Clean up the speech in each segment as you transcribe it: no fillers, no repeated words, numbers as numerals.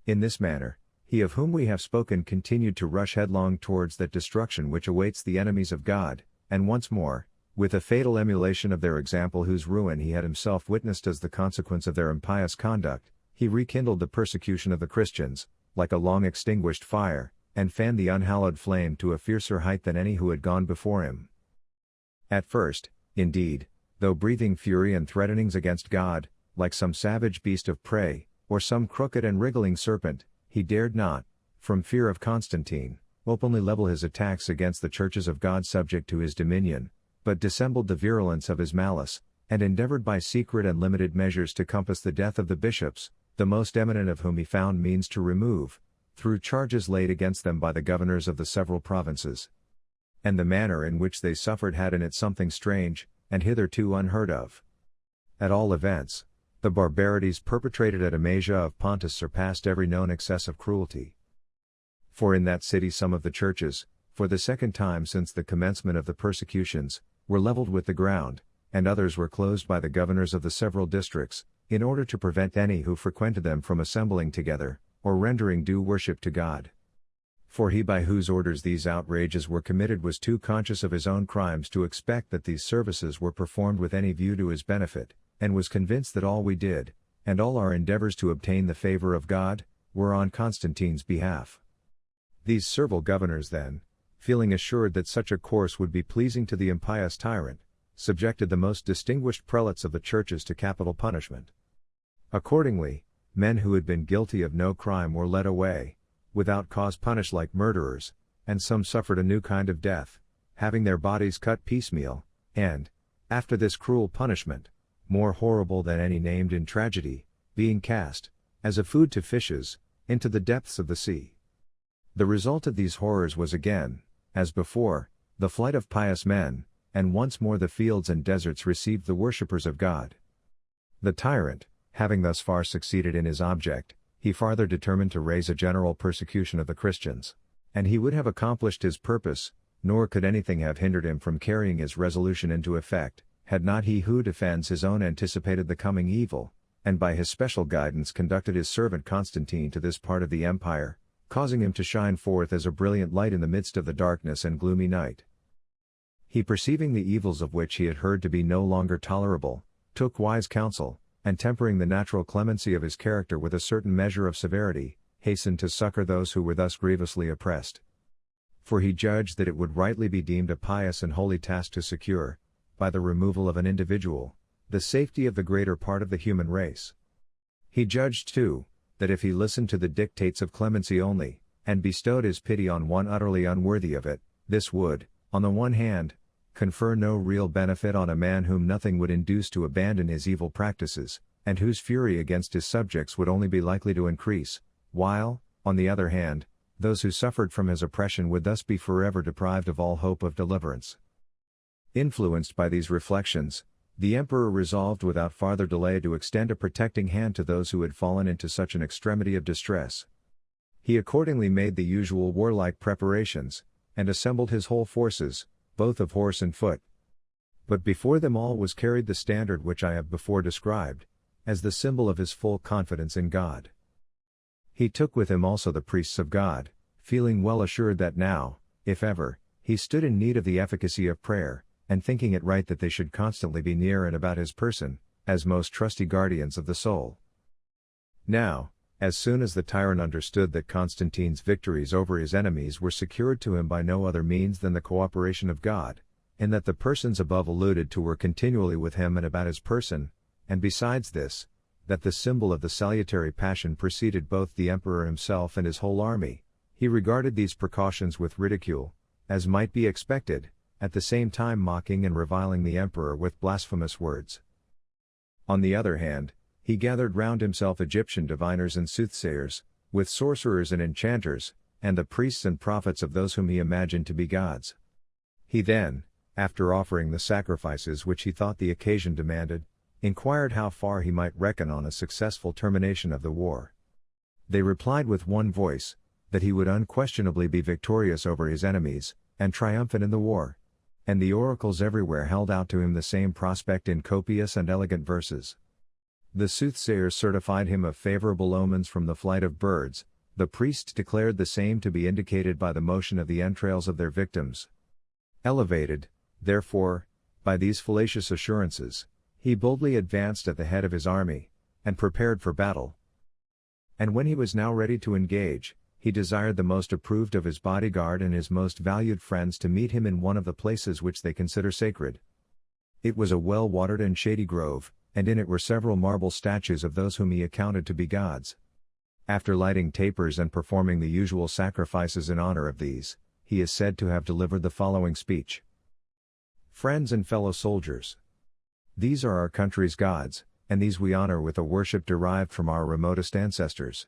In this manner, he of whom we have spoken continued to rush headlong towards that destruction which awaits the enemies of God, and once more, with a fatal emulation of their example whose ruin he had himself witnessed as the consequence of their impious conduct, he rekindled the persecution of the Christians, like a long extinguished fire, and fanned the unhallowed flame to a fiercer height than any who had gone before him. At first, indeed, though breathing fury and threatenings against God, like some savage beast of prey, or some crooked and wriggling serpent, he dared not, from fear of Constantine, openly level his attacks against the churches of God subject to his dominion, but dissembled the virulence of his malice, and endeavored by secret and limited measures to compass the death of the bishops, the most eminent of whom he found means to remove, through charges laid against them by the governors of the several provinces. And the manner in which they suffered had in it something strange, and hitherto unheard of. At all events, the barbarities perpetrated at Amasia of Pontus surpassed every known excess of cruelty. For in that city some of the churches, for the second time since the commencement of the persecutions, were leveled with the ground, and others were closed by the governors of the several districts, in order to prevent any who frequented them from assembling together, or rendering due worship to God. For he by whose orders these outrages were committed was too conscious of his own crimes to expect that these services were performed with any view to his benefit, and was convinced that all we did, and all our endeavors to obtain the favor of God, were on Constantine's behalf. These servile governors then, feeling assured that such a course would be pleasing to the impious tyrant, subjected the most distinguished prelates of the churches to capital punishment. Accordingly, men who had been guilty of no crime were led away, without cause punished like murderers, and some suffered a new kind of death, having their bodies cut piecemeal, and, after this cruel punishment, more horrible than any named in tragedy, being cast, as a food to fishes, into the depths of the sea. The result of these horrors was again, as before, the flight of pious men, and once more the fields and deserts received the worshippers of God. The tyrant, having thus far succeeded in his object, he farther determined to raise a general persecution of the Christians, and he would have accomplished his purpose, nor could anything have hindered him from carrying his resolution into effect, had not he who defends his own anticipated the coming evil, and by his special guidance conducted his servant Constantine to this part of the empire, causing him to shine forth as a brilliant light in the midst of the darkness and gloomy night. He, perceiving the evils of which he had heard to be no longer tolerable, took wise counsel, and tempering the natural clemency of his character with a certain measure of severity, hastened to succor those who were thus grievously oppressed. For he judged that it would rightly be deemed a pious and holy task to secure, by the removal of an individual, the safety of the greater part of the human race. He judged too, that if he listened to the dictates of clemency only, and bestowed his pity on one utterly unworthy of it, this would, on the one hand, confer no real benefit on a man whom nothing would induce to abandon his evil practices, and whose fury against his subjects would only be likely to increase, while, on the other hand, those who suffered from his oppression would thus be forever deprived of all hope of deliverance. Influenced by these reflections, the emperor resolved without farther delay to extend a protecting hand to those who had fallen into such an extremity of distress. He accordingly made the usual warlike preparations, and assembled his whole forces, both of horse and foot. But before them all was carried the standard which I have before described, as the symbol of his full confidence in God. He took with him also the priests of God, feeling well assured that now, if ever, he stood in need of the efficacy of prayer, and thinking it right that they should constantly be near and about his person, as most trusty guardians of the soul. Now, as soon as the tyrant understood that Constantine's victories over his enemies were secured to him by no other means than the cooperation of God, and that the persons above alluded to were continually with him and about his person, and besides this, that the symbol of the salutary passion preceded both the emperor himself and his whole army, he regarded these precautions with ridicule, as might be expected, at the same time mocking and reviling the emperor with blasphemous words. On the other hand, he gathered round himself Egyptian diviners and soothsayers, with sorcerers and enchanters, and the priests and prophets of those whom he imagined to be gods. He then, after offering the sacrifices which he thought the occasion demanded, inquired how far he might reckon on a successful termination of the war. They replied with one voice, that he would unquestionably be victorious over his enemies, and triumphant in the war. And the oracles everywhere held out to him the same prospect in copious and elegant verses. The soothsayers certified him of favorable omens from the flight of birds, the priests declared the same to be indicated by the motion of the entrails of their victims. Elevated, therefore, by these fallacious assurances, he boldly advanced at the head of his army, and prepared for battle. And when he was now ready to engage, he desired the most approved of his bodyguard and his most valued friends to meet him in one of the places which they consider sacred. It was a well-watered and shady grove, and in it were several marble statues of those whom he accounted to be gods. After lighting tapers and performing the usual sacrifices in honor of these, he is said to have delivered the following speech. Friends and fellow soldiers, these are our country's gods, and these we honor with a worship derived from our remotest ancestors.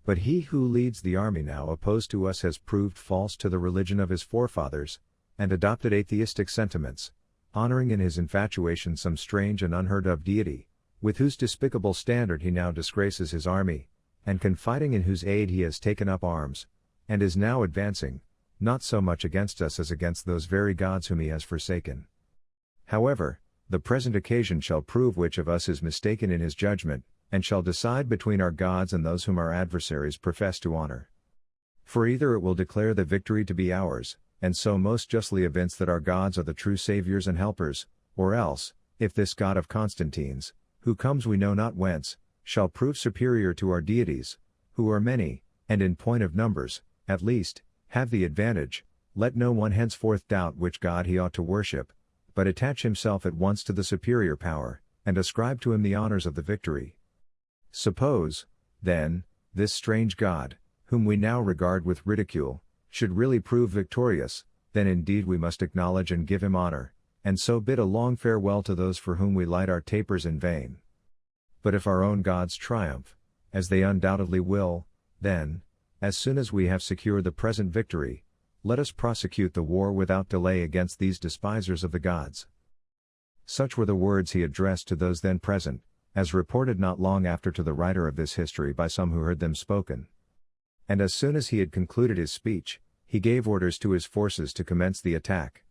But he who leads the army now opposed to us has proved false to the religion of his forefathers, and adopted atheistic sentiments, honoring in his infatuation some strange and unheard-of deity, with whose despicable standard he now disgraces his army, and confiding in whose aid he has taken up arms, and is now advancing, not so much against us as against those very gods whom he has forsaken. However, the present occasion shall prove which of us is mistaken in his judgment, and shall decide between our gods and those whom our adversaries profess to honor. For either it will declare the victory to be ours, and so most justly evince that our gods are the true saviors and helpers, or else, if this God of Constantine's, who comes we know not whence, shall prove superior to our deities, who are many, and in point of numbers, at least, have the advantage, let no one henceforth doubt which God he ought to worship, but attach himself at once to the superior power, and ascribe to him the honors of the victory. Suppose, then, this strange God, whom we now regard with ridicule, should really prove victorious, then indeed we must acknowledge and give him honor, and so bid a long farewell to those for whom we light our tapers in vain. But if our own gods triumph, as they undoubtedly will, then, as soon as we have secured the present victory, let us prosecute the war without delay against these despisers of the gods. Such were the words he addressed to those then present, as reported not long after to the writer of this history by some who heard them spoken. And as soon as he had concluded his speech, he gave orders to his forces to commence the attack.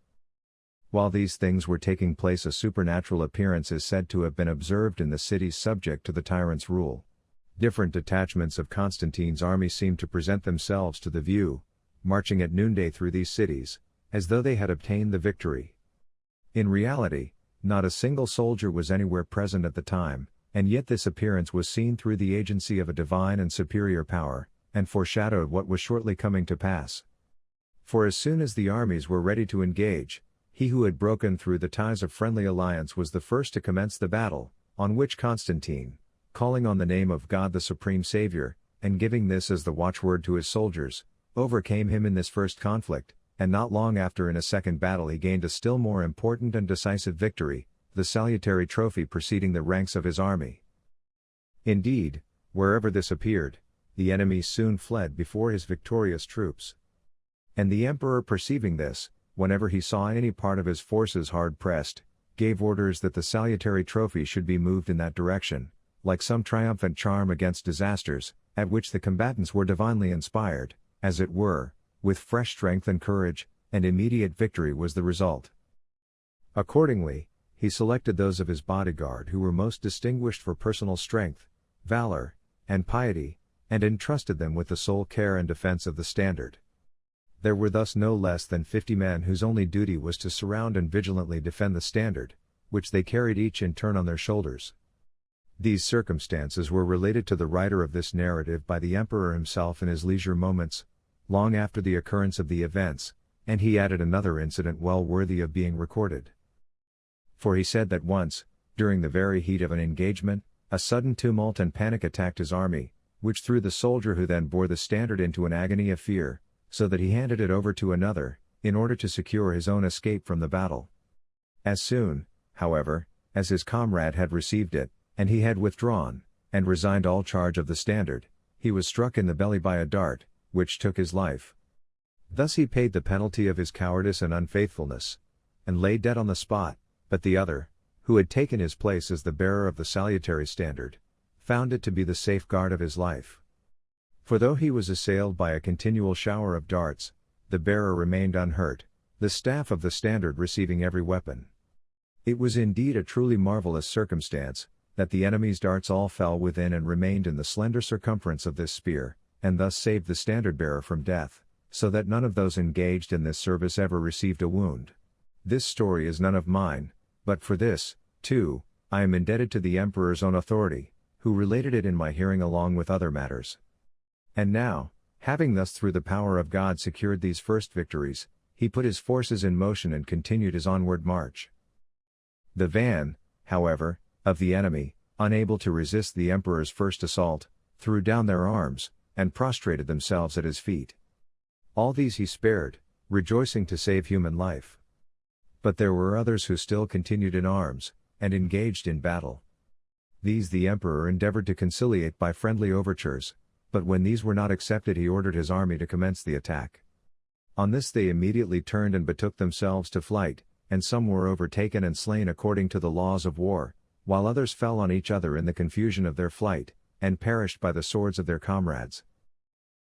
While these things were taking place, a supernatural appearance is said to have been observed in the cities subject to the tyrant's rule. Different detachments of Constantine's army seemed to present themselves to the view, marching at noonday through these cities, as though they had obtained the victory. In reality, not a single soldier was anywhere present at the time, and yet this appearance was seen through the agency of a divine and superior power, and foreshadowed what was shortly coming to pass. For as soon as the armies were ready to engage, he who had broken through the ties of friendly alliance was the first to commence the battle, on which Constantine, calling on the name of God the Supreme Savior, and giving this as the watchword to his soldiers, overcame him in this first conflict, and not long after in a second battle he gained a still more important and decisive victory, the salutary trophy preceding the ranks of his army. Indeed, wherever this appeared, the enemy soon fled before his victorious troops. And the emperor, perceiving this, whenever he saw any part of his forces hard pressed, gave orders that the salutary trophy should be moved in that direction, like some triumphant charm against disasters, at which the combatants were divinely inspired, as it were, with fresh strength and courage, and immediate victory was the result. Accordingly, he selected those of his bodyguard who were most distinguished for personal strength, valor, and piety, and entrusted them with the sole care and defense of the standard. There were thus no less than 50 men whose only duty was to surround and vigilantly defend the standard, which they carried each in turn on their shoulders. These circumstances were related to the writer of this narrative by the emperor himself in his leisure moments, long after the occurrence of the events, and he added another incident well worthy of being recorded. For he said that once, during the very heat of an engagement, a sudden tumult and panic attacked his army, which threw the soldier who then bore the standard into an agony of fear, so that he handed it over to another, in order to secure his own escape from the battle. As soon, however, as his comrade had received it, and he had withdrawn, and resigned all charge of the standard, he was struck in the belly by a dart, which took his life. Thus he paid the penalty of his cowardice and unfaithfulness, and lay dead on the spot, but the other, who had taken his place as the bearer of the salutary standard, found it to be the safeguard of his life. For though he was assailed by a continual shower of darts, the bearer remained unhurt, the staff of the standard receiving every weapon. It was indeed a truly marvelous circumstance, that the enemy's darts all fell within and remained in the slender circumference of this spear, and thus saved the standard-bearer from death, so that none of those engaged in this service ever received a wound. This story is none of mine, but for this, too, I am indebted to the emperor's own authority, who related it in my hearing along with other matters. And now, having thus through the power of God secured these first victories, he put his forces in motion and continued his onward march. The van, however, of the enemy, unable to resist the emperor's first assault, threw down their arms, and prostrated themselves at his feet. All these he spared, rejoicing to save human life. But there were others who still continued in arms, and engaged in battle. These the emperor endeavored to conciliate by friendly overtures, but when these were not accepted he ordered his army to commence the attack. On this they immediately turned and betook themselves to flight, and some were overtaken and slain according to the laws of war, while others fell on each other in the confusion of their flight, and perished by the swords of their comrades.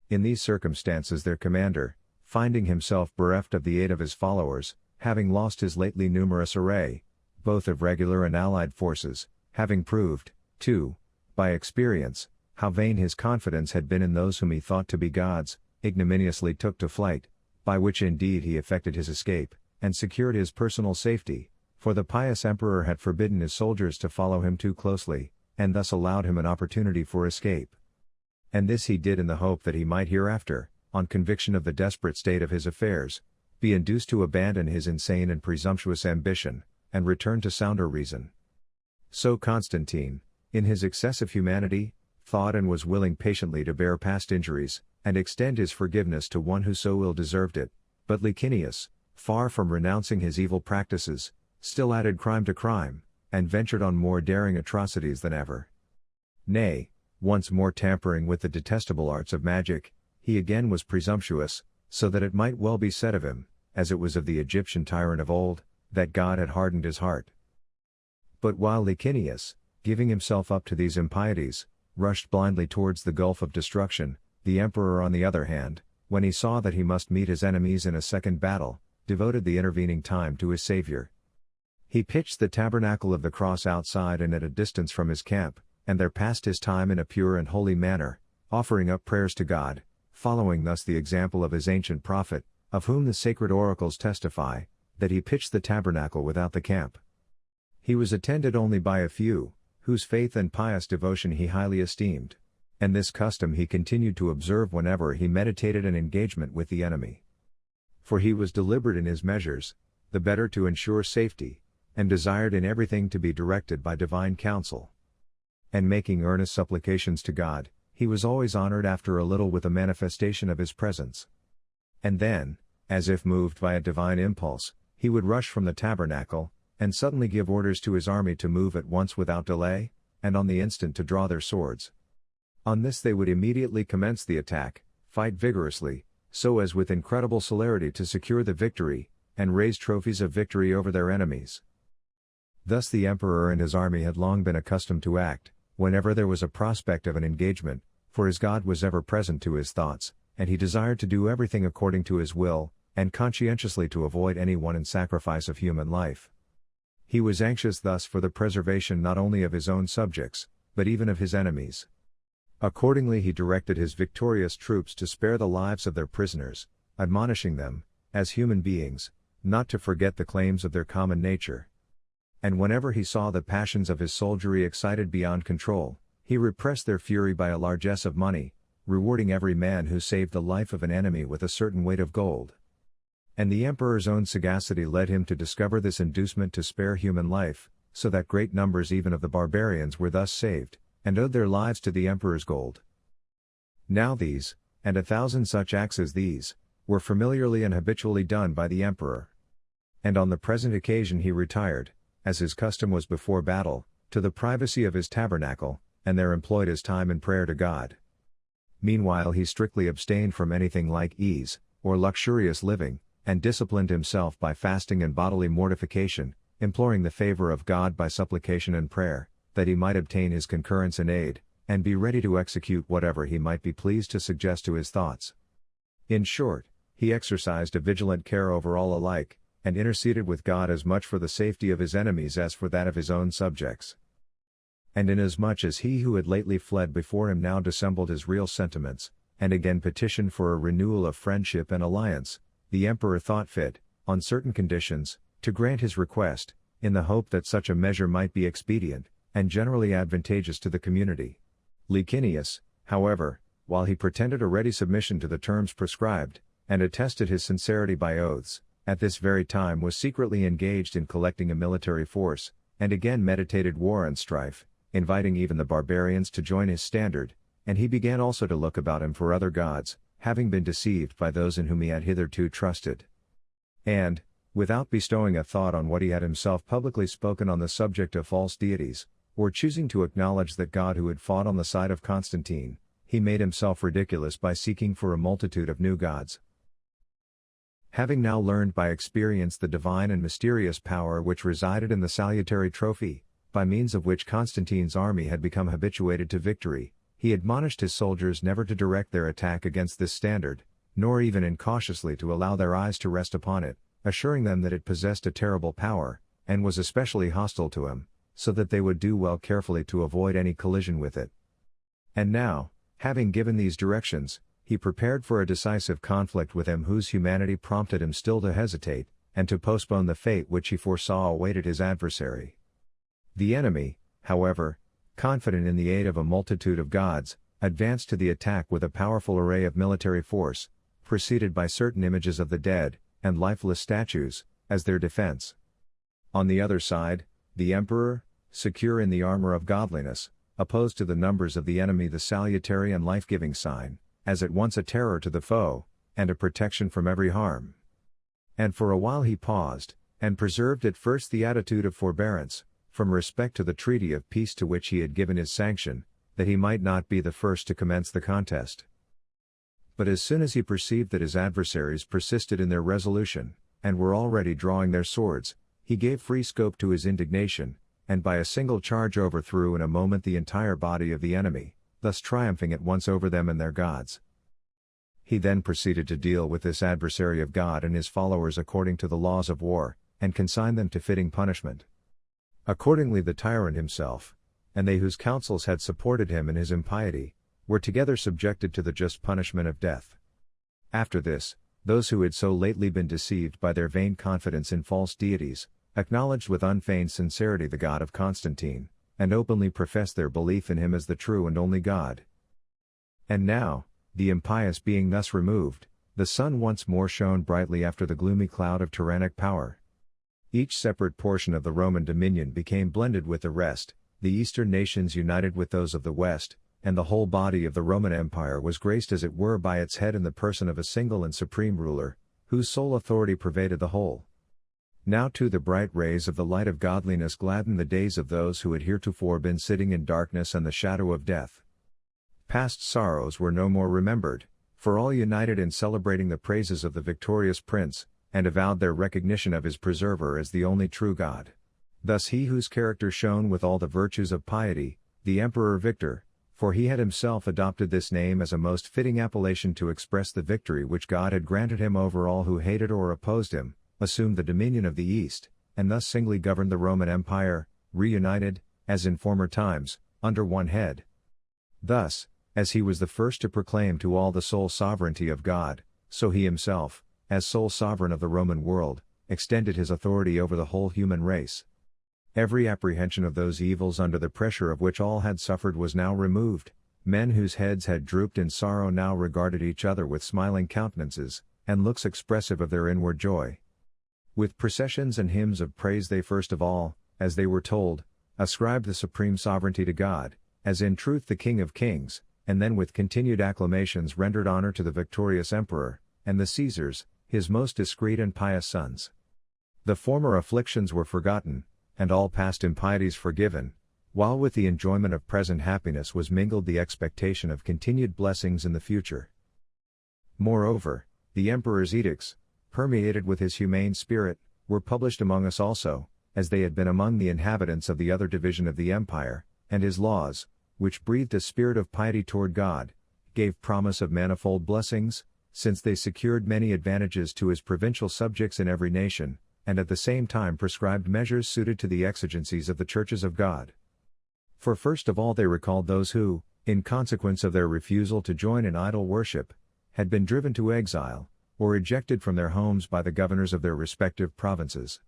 In these circumstances their commander, finding himself bereft of the aid of his followers, having lost his lately numerous array, both of regular and allied forces, having proved, too, by experience, how vain his confidence had been in those whom he thought to be gods, ignominiously took to flight, by which indeed he effected his escape, and secured his personal safety, for the pious emperor had forbidden his soldiers to follow him too closely, and thus allowed him an opportunity for escape. And this he did in the hope that he might hereafter, on conviction of the desperate state of his affairs, be induced to abandon his insane and presumptuous ambition, and return to sounder reason. So Constantine, in his excessive humanity, thought and was willing patiently to bear past injuries, and extend his forgiveness to one who so ill deserved it, but Licinius, far from renouncing his evil practices, still added crime to crime, and ventured on more daring atrocities than ever. Nay, once more tampering with the detestable arts of magic, he again was presumptuous, so that it might well be said of him, as it was of the Egyptian tyrant of old, that God had hardened his heart. But while Licinius, giving himself up to these impieties, rushed blindly towards the gulf of destruction, the emperor on the other hand, when he saw that he must meet his enemies in a second battle, devoted the intervening time to his Savior. He pitched the tabernacle of the cross outside and at a distance from his camp, and there passed his time in a pure and holy manner, offering up prayers to God, following thus the example of his ancient prophet, of whom the sacred oracles testify, that he pitched the tabernacle without the camp. He was attended only by a few, whose faith and pious devotion he highly esteemed, and this custom he continued to observe whenever he meditated an engagement with the enemy. For he was deliberate in his measures, the better to ensure safety, and desired in everything to be directed by divine counsel. And making earnest supplications to God, he was always honored after a little with a manifestation of his presence. And then, as if moved by a divine impulse, he would rush from the tabernacle, and suddenly give orders to his army to move at once without delay, and on the instant to draw their swords. On this they would immediately commence the attack, fight vigorously, so as with incredible celerity to secure the victory, and raise trophies of victory over their enemies. Thus the emperor and his army had long been accustomed to act, whenever there was a prospect of an engagement, for his God was ever present to his thoughts, and he desired to do everything according to his will, and conscientiously to avoid any one sacrifice of human life. He was anxious thus for the preservation not only of his own subjects, but even of his enemies. Accordingly he directed his victorious troops to spare the lives of their prisoners, admonishing them, as human beings, not to forget the claims of their common nature. And whenever he saw the passions of his soldiery excited beyond control, he repressed their fury by a largesse of money, rewarding every man who saved the life of an enemy with a certain weight of gold. And the emperor's own sagacity led him to discover this inducement to spare human life, so that great numbers even of the barbarians were thus saved, and owed their lives to the emperor's gold. Now these, and 1,000 such acts as these, were familiarly and habitually done by the emperor. And on the present occasion he retired, as his custom was before battle, to the privacy of his tabernacle, and there employed his time in prayer to God. Meanwhile he strictly abstained from anything like ease, or luxurious living, and disciplined himself by fasting and bodily mortification, imploring the favor of God by supplication and prayer, that he might obtain his concurrence and aid, and be ready to execute whatever he might be pleased to suggest to his thoughts. In short, he exercised a vigilant care over all alike, and interceded with God as much for the safety of his enemies as for that of his own subjects. And inasmuch as he who had lately fled before him now dissembled his real sentiments, and again petitioned for a renewal of friendship and alliance, the emperor thought fit, on certain conditions, to grant his request, in the hope that such a measure might be expedient, and generally advantageous to the community. Licinius, however, while he pretended a ready submission to the terms prescribed, and attested his sincerity by oaths, at this very time was secretly engaged in collecting a military force, and again meditated war and strife, inviting even the barbarians to join his standard, and he began also to look about him for other gods, having been deceived by those in whom he had hitherto trusted. And, without bestowing a thought on what he had himself publicly spoken on the subject of false deities, or choosing to acknowledge that God who had fought on the side of Constantine, he made himself ridiculous by seeking for a multitude of new gods. Having now learned by experience the divine and mysterious power which resided in the salutary trophy, by means of which Constantine's army had become habituated to victory, he admonished his soldiers never to direct their attack against this standard, nor even incautiously to allow their eyes to rest upon it, assuring them that it possessed a terrible power, and was especially hostile to him, so that they would do well carefully to avoid any collision with it. And now, having given these directions, he prepared for a decisive conflict with him whose humanity prompted him still to hesitate, and to postpone the fate which he foresaw awaited his adversary. The enemy, however, confident in the aid of a multitude of gods, advanced to the attack with a powerful array of military force, preceded by certain images of the dead, and lifeless statues, as their defense. On the other side, the emperor, secure in the armor of godliness, opposed to the numbers of the enemy the salutary and life-giving sign, as at once a terror to the foe, and a protection from every harm. And for a while he paused, and preserved at first the attitude of forbearance, from respect to the treaty of peace to which he had given his sanction, that he might not be the first to commence the contest. But as soon as he perceived that his adversaries persisted in their resolution, and were already drawing their swords, he gave free scope to his indignation, and by a single charge overthrew in a moment the entire body of the enemy, thus triumphing at once over them and their gods. He then proceeded to deal with this adversary of God and his followers according to the laws of war, and consigned them to fitting punishment. Accordingly the tyrant himself, and they whose counsels had supported him in his impiety, were together subjected to the just punishment of death. After this, those who had so lately been deceived by their vain confidence in false deities, acknowledged with unfeigned sincerity the God of Constantine, and openly professed their belief in him as the true and only God. And now, the impious being thus removed, the sun once more shone brightly after the gloomy cloud of tyrannic power. Each separate portion of the Roman dominion became blended with the rest, the eastern nations united with those of the west, and the whole body of the Roman Empire was graced as it were by its head in the person of a single and supreme ruler, whose sole authority pervaded the whole. Now too the bright rays of the light of godliness gladdened the days of those who had heretofore been sitting in darkness and the shadow of death. Past sorrows were no more remembered, for all united in celebrating the praises of the victorious prince, and avowed their recognition of his preserver as the only true God. Thus he whose character shone with all the virtues of piety, the Emperor Victor, for he had himself adopted this name as a most fitting appellation to express the victory which God had granted him over all who hated or opposed him, assumed the dominion of the East, and thus singly governed the Roman Empire, reunited, as in former times, under one head. Thus, as he was the first to proclaim to all the sole sovereignty of God, so he himself, as sole sovereign of the Roman world, extended his authority over the whole human race. Every apprehension of those evils under the pressure of which all had suffered was now removed. Men whose heads had drooped in sorrow now regarded each other with smiling countenances, and looks expressive of their inward joy. With processions and hymns of praise they first of all, as they were told, ascribed the supreme sovereignty to God, as in truth the King of Kings, and then with continued acclamations rendered honor to the victorious emperor, and the Caesars, his most discreet and pious sons. The former afflictions were forgotten, and all past impieties forgiven, while with the enjoyment of present happiness was mingled the expectation of continued blessings in the future. Moreover, the emperor's edicts, permeated with his humane spirit, were published among us also, as they had been among the inhabitants of the other division of the empire, and his laws, which breathed a spirit of piety toward God, gave promise of manifold blessings, since they secured many advantages to his provincial subjects in every nation, and at the same time prescribed measures suited to the exigencies of the churches of God. For first of all they recalled those who, in consequence of their refusal to join in idol worship, had been driven to exile, or ejected from their homes by the governors of their respective provinces.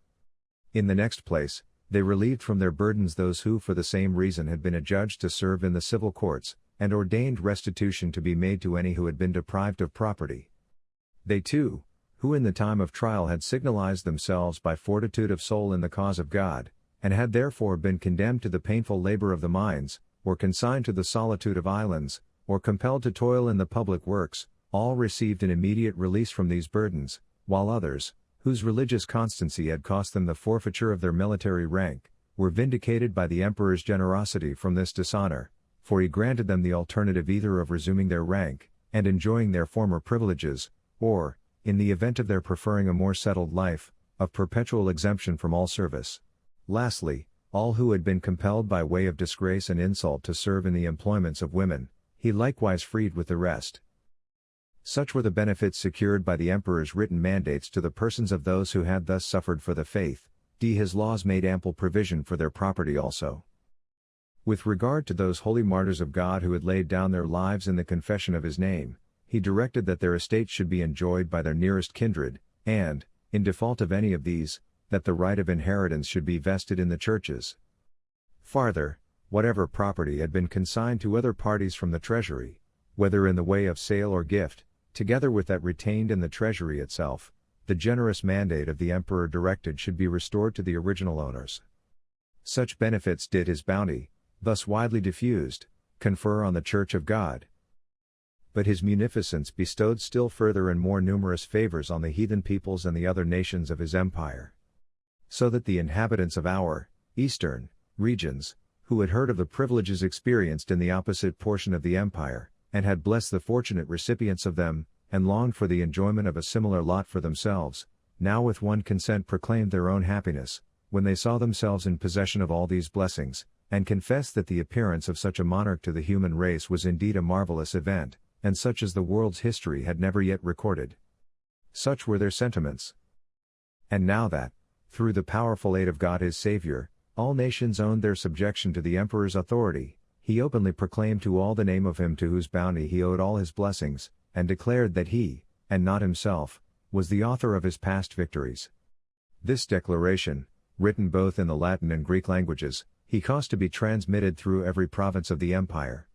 In the next place, they relieved from their burdens those who for the same reason had been adjudged to serve in the civil courts, and ordained restitution to be made to any who had been deprived of property. They too, who in the time of trial had signalized themselves by fortitude of soul in the cause of God, and had therefore been condemned to the painful labor of the mines, or consigned to the solitude of islands, or compelled to toil in the public works, all received an immediate release from these burdens, while others, whose religious constancy had cost them the forfeiture of their military rank, were vindicated by the emperor's generosity from this dishonor, for he granted them the alternative either of resuming their rank, and enjoying their former privileges, or, in the event of their preferring a more settled life, of perpetual exemption from all service. Lastly, all who had been compelled by way of disgrace and insult to serve in the employments of women, he likewise freed with the rest. Such were the benefits secured by the emperor's written mandates to the persons of those who had thus suffered for the faith. His laws made ample provision for their property also. With regard to those holy martyrs of God who had laid down their lives in the confession of his name, he directed that their estates should be enjoyed by their nearest kindred, and, in default of any of these, that the right of inheritance should be vested in the churches. Farther, whatever property had been consigned to other parties from the treasury, whether in the way of sale or gift, together with that retained in the treasury itself, the generous mandate of the emperor directed should be restored to the original owners. Such benefits did his bounty, thus widely diffused, confer on the Church of God. But his munificence bestowed still further and more numerous favors on the heathen peoples and the other nations of his empire. So that the inhabitants of our eastern regions, who had heard of the privileges experienced in the opposite portion of the empire, and had blessed the fortunate recipients of them, and longed for the enjoyment of a similar lot for themselves, now with one consent proclaimed their own happiness, when they saw themselves in possession of all these blessings, and confessed that the appearance of such a monarch to the human race was indeed a marvelous event, and such as the world's history had never yet recorded. Such were their sentiments. And now that, through the powerful aid of God his Savior, all nations owned their subjection to the emperor's authority, he openly proclaimed to all the name of him to whose bounty he owed all his blessings, and declared that he, and not himself, was the author of his past victories. This declaration, written both in the Latin and Greek languages, he caused to be transmitted through every province of the empire.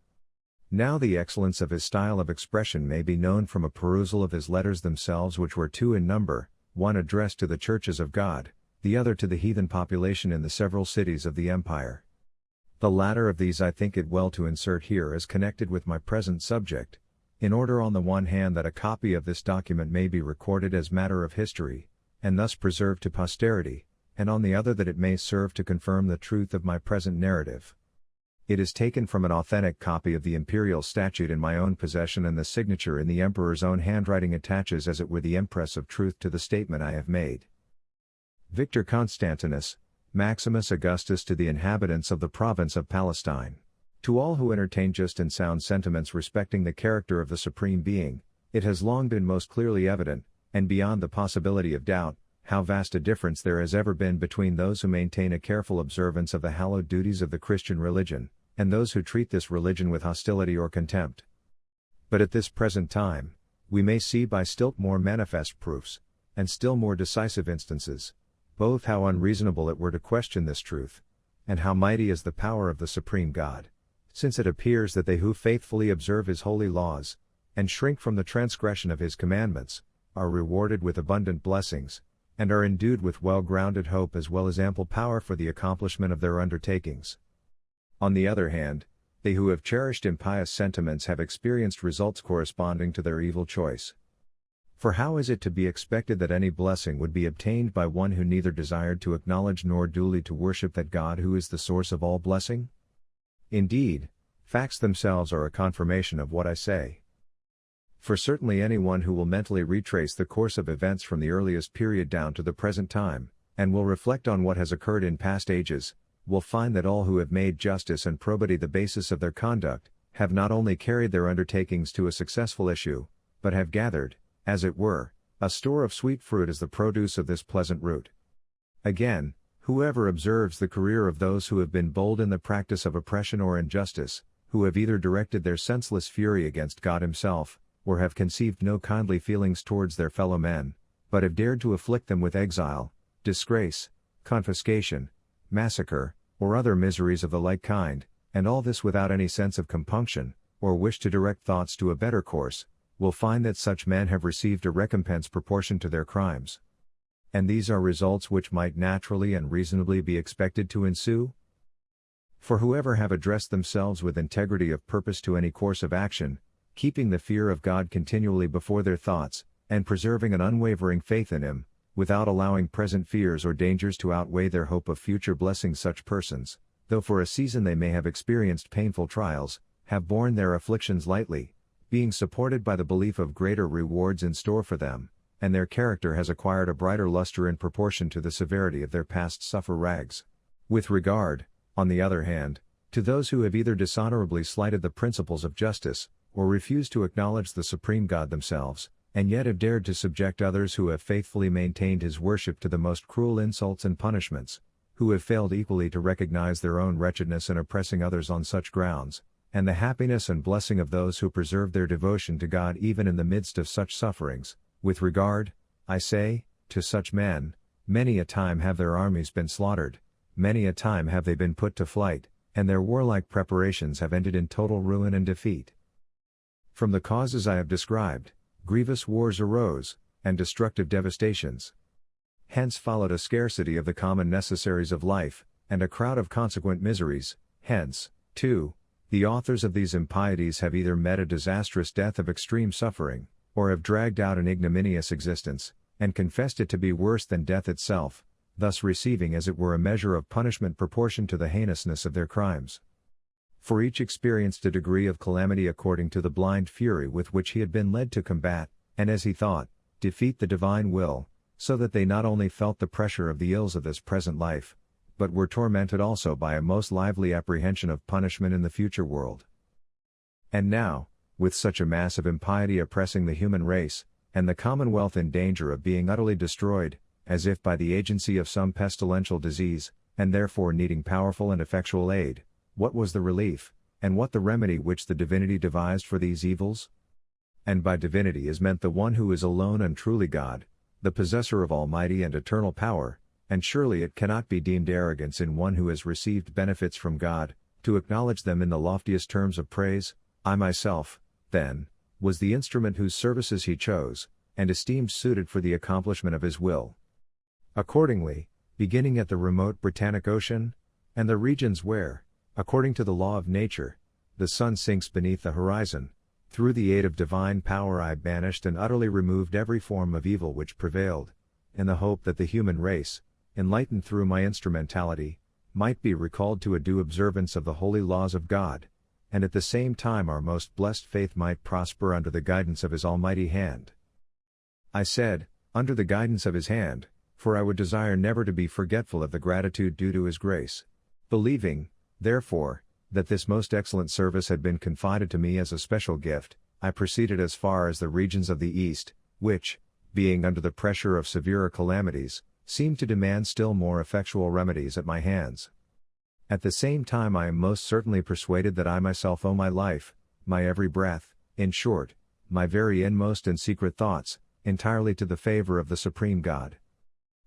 Now the excellence of his style of expression may be known from a perusal of his letters themselves, which were two in number, one addressed to the churches of God, the other to the heathen population in the several cities of the empire. The latter of these I think it well to insert here as connected with my present subject, in order on the one hand that a copy of this document may be recorded as matter of history, and thus preserved to posterity, and on the other that it may serve to confirm the truth of my present narrative. It is taken from an authentic copy of the imperial statute in my own possession, and the signature in the emperor's own handwriting attaches as it were the impress of truth to the statement I have made. Victor Constantinus, Maximus Augustus, to the inhabitants of the province of Palestine. To all who entertain just and sound sentiments respecting the character of the Supreme Being, it has long been most clearly evident, and beyond the possibility of doubt, how vast a difference there has ever been between those who maintain a careful observance of the hallowed duties of the Christian religion, and those who treat this religion with hostility or contempt. But at this present time, we may see by still more manifest proofs, and still more decisive instances, both how unreasonable it were to question this truth, and how mighty is the power of the Supreme God, since it appears that they who faithfully observe his holy laws, and shrink from the transgression of his commandments, are rewarded with abundant blessings, and are endued with well-grounded hope as well as ample power for the accomplishment of their undertakings. On the other hand, they who have cherished impious sentiments have experienced results corresponding to their evil choice. For how is it to be expected that any blessing would be obtained by one who neither desired to acknowledge nor duly to worship that God who is the source of all blessing? Indeed, facts themselves are a confirmation of what I say. For certainly anyone who will mentally retrace the course of events from the earliest period down to the present time, and will reflect on what has occurred in past ages, will find that all who have made justice and probity the basis of their conduct, have not only carried their undertakings to a successful issue, but have gathered, as it were, a store of sweet fruit as the produce of this pleasant root. Again, Whoever observes the career of those who have been bold in the practice of oppression or injustice, who have either directed their senseless fury against God Himself, or have conceived no kindly feelings towards their fellow men, but have dared to afflict them with exile, disgrace, confiscation, massacre, or other miseries of the like kind, and all this without any sense of compunction, or wish to direct thoughts to a better course, will find that such men have received a recompense proportioned to their crimes. And these are results which might naturally and reasonably be expected to ensue? For whoever have addressed themselves with integrity of purpose to any course of action, keeping the fear of God continually before their thoughts, and preserving an unwavering faith in Him, without allowing present fears or dangers to outweigh their hope of future blessings, such persons, though for a season they may have experienced painful trials, have borne their afflictions lightly, being supported by the belief of greater rewards in store for them, and their character has acquired a brighter luster in proportion to the severity of their past suffer-rags. With regard, on the other hand, to those who have either dishonorably slighted the principles of justice, or refused to acknowledge the supreme God themselves, and yet have dared to subject others who have faithfully maintained His worship to the most cruel insults and punishments, who have failed equally to recognize their own wretchedness in oppressing others on such grounds, and the happiness and blessing of those who preserve their devotion to God even in the midst of such sufferings, with regard, I say, to such men, many a time have their armies been slaughtered, many a time have they been put to flight, and their warlike preparations have ended in total ruin and defeat. From the causes I have described, grievous wars arose, and destructive devastations. Hence followed a scarcity of the common necessaries of life, and a crowd of consequent miseries. Hence, too, the authors of these impieties have either met a disastrous death of extreme suffering, or have dragged out an ignominious existence, and confessed it to be worse than death itself, thus receiving as it were a measure of punishment proportioned to the heinousness of their crimes. For each experienced a degree of calamity according to the blind fury with which he had been led to combat, and as he thought, defeat the divine will, so that they not only felt the pressure of the ills of this present life, but were tormented also by a most lively apprehension of punishment in the future world. And now, with such a mass of impiety oppressing the human race, and the commonwealth in danger of being utterly destroyed, as if by the agency of some pestilential disease, and therefore needing powerful and effectual aid, what was the relief, and what the remedy which the divinity devised for these evils? And by divinity is meant the one who is alone and truly God, the possessor of almighty and eternal power, and surely it cannot be deemed arrogance in one who has received benefits from God, to acknowledge them in the loftiest terms of praise. I myself, then, was the instrument whose services He chose, and esteemed suited for the accomplishment of His will. Accordingly, beginning at the remote Britannic Ocean, and the regions where, according to the law of nature, the sun sinks beneath the horizon, through the aid of divine power I banished and utterly removed every form of evil which prevailed, in the hope that the human race, enlightened through my instrumentality, might be recalled to a due observance of the holy laws of God, and at the same time our most blessed faith might prosper under the guidance of His almighty hand. I said, under the guidance of His hand, for I would desire never to be forgetful of the gratitude due to His grace. Believing, therefore, that this most excellent service had been confided to me as a special gift, I proceeded as far as the regions of the East, which, being under the pressure of severer calamities, seemed to demand still more effectual remedies at my hands. At the same time I am most certainly persuaded that I myself owe my life, my every breath, in short, my very inmost and secret thoughts, entirely to the favor of the Supreme God.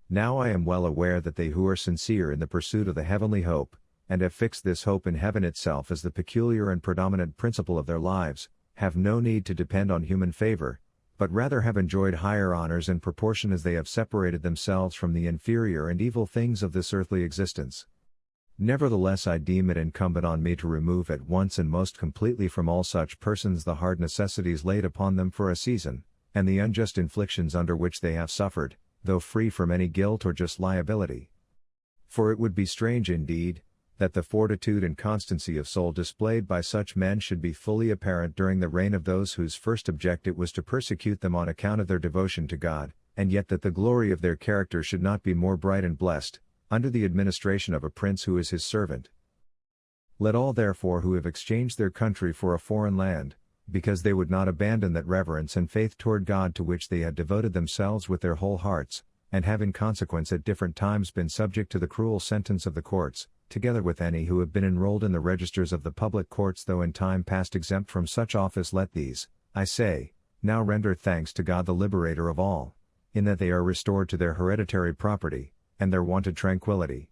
Now I am well aware that they who are sincere in the pursuit of the heavenly hope, and have fixed this hope in heaven itself as the peculiar and predominant principle of their lives, have no need to depend on human favor, but rather have enjoyed higher honors in proportion as they have separated themselves from the inferior and evil things of this earthly existence. Nevertheless I deem it incumbent on me to remove at once and most completely from all such persons the hard necessities laid upon them for a season, and the unjust inflictions under which they have suffered, though free from any guilt or just liability. For it would be strange indeed, that the fortitude and constancy of soul displayed by such men should be fully apparent during the reign of those whose first object it was to persecute them on account of their devotion to God, and yet that the glory of their character should not be more bright and blessed, under the administration of a prince who is His servant. Let all therefore who have exchanged their country for a foreign land, because they would not abandon that reverence and faith toward God to which they had devoted themselves with their whole hearts, and have in consequence at different times been subject to the cruel sentence of the courts, together with any who have been enrolled in the registers of the public courts though in time past exempt from such office, let these, I say, now render thanks to God the liberator of all, in that they are restored to their hereditary property, and their wonted tranquility.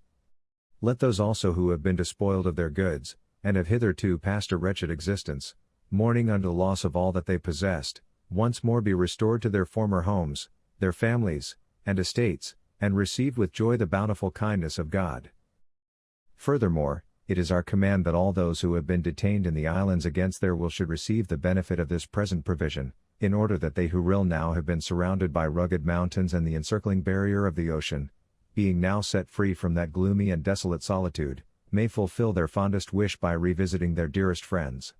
Let those also who have been despoiled of their goods, and have hitherto passed a wretched existence, mourning under the loss of all that they possessed, once more be restored to their former homes, their families, and estates, and receive with joy the bountiful kindness of God. Furthermore, it is our command that all those who have been detained in the islands against their will should receive the benefit of this present provision, in order that they who will now have been surrounded by rugged mountains and the encircling barrier of the ocean, being now set free from that gloomy and desolate solitude, may fulfill their fondest wish by revisiting their dearest friends.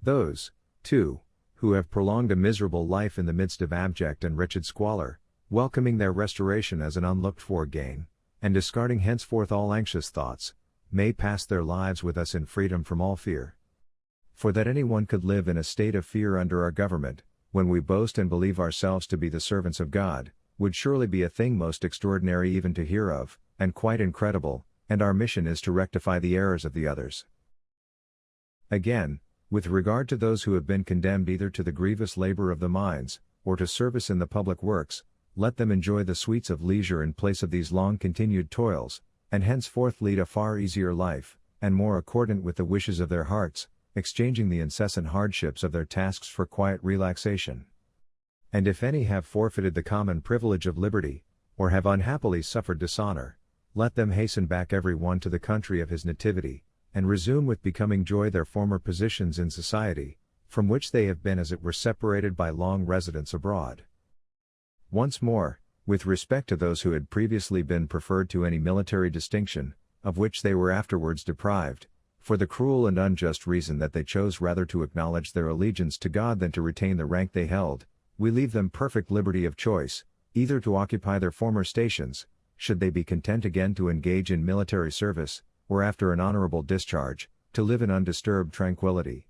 Those, too, who have prolonged a miserable life in the midst of abject and wretched squalor, welcoming their restoration as an unlooked-for gain, and discarding henceforth all anxious thoughts, may pass their lives with us in freedom from all fear. For that any one could live in a state of fear under our government, when we boast and believe ourselves to be the servants of God, would surely be a thing most extraordinary even to hear of, and quite incredible, and our mission is to rectify the errors of the others. Again, with regard to those who have been condemned either to the grievous labor of the mines, or to service in the public works, let them enjoy the sweets of leisure in place of these long-continued toils, and henceforth lead a far easier life, and more accordant with the wishes of their hearts, exchanging the incessant hardships of their tasks for quiet relaxation. And if any have forfeited the common privilege of liberty, or have unhappily suffered dishonor, let them hasten back every one to the country of his nativity, and resume with becoming joy their former positions in society, from which they have been as it were separated by long residence abroad. Once more, with respect to those who had previously been preferred to any military distinction, of which they were afterwards deprived, for the cruel and unjust reason that they chose rather to acknowledge their allegiance to God than to retain the rank they held, we leave them perfect liberty of choice, either to occupy their former stations, should they be content again to engage in military service, or after an honorable discharge, to live in undisturbed tranquility.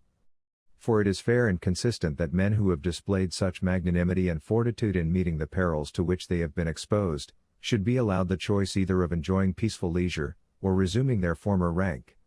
For it is fair and consistent that men who have displayed such magnanimity and fortitude in meeting the perils to which they have been exposed, should be allowed the choice either of enjoying peaceful leisure, or resuming their former rank.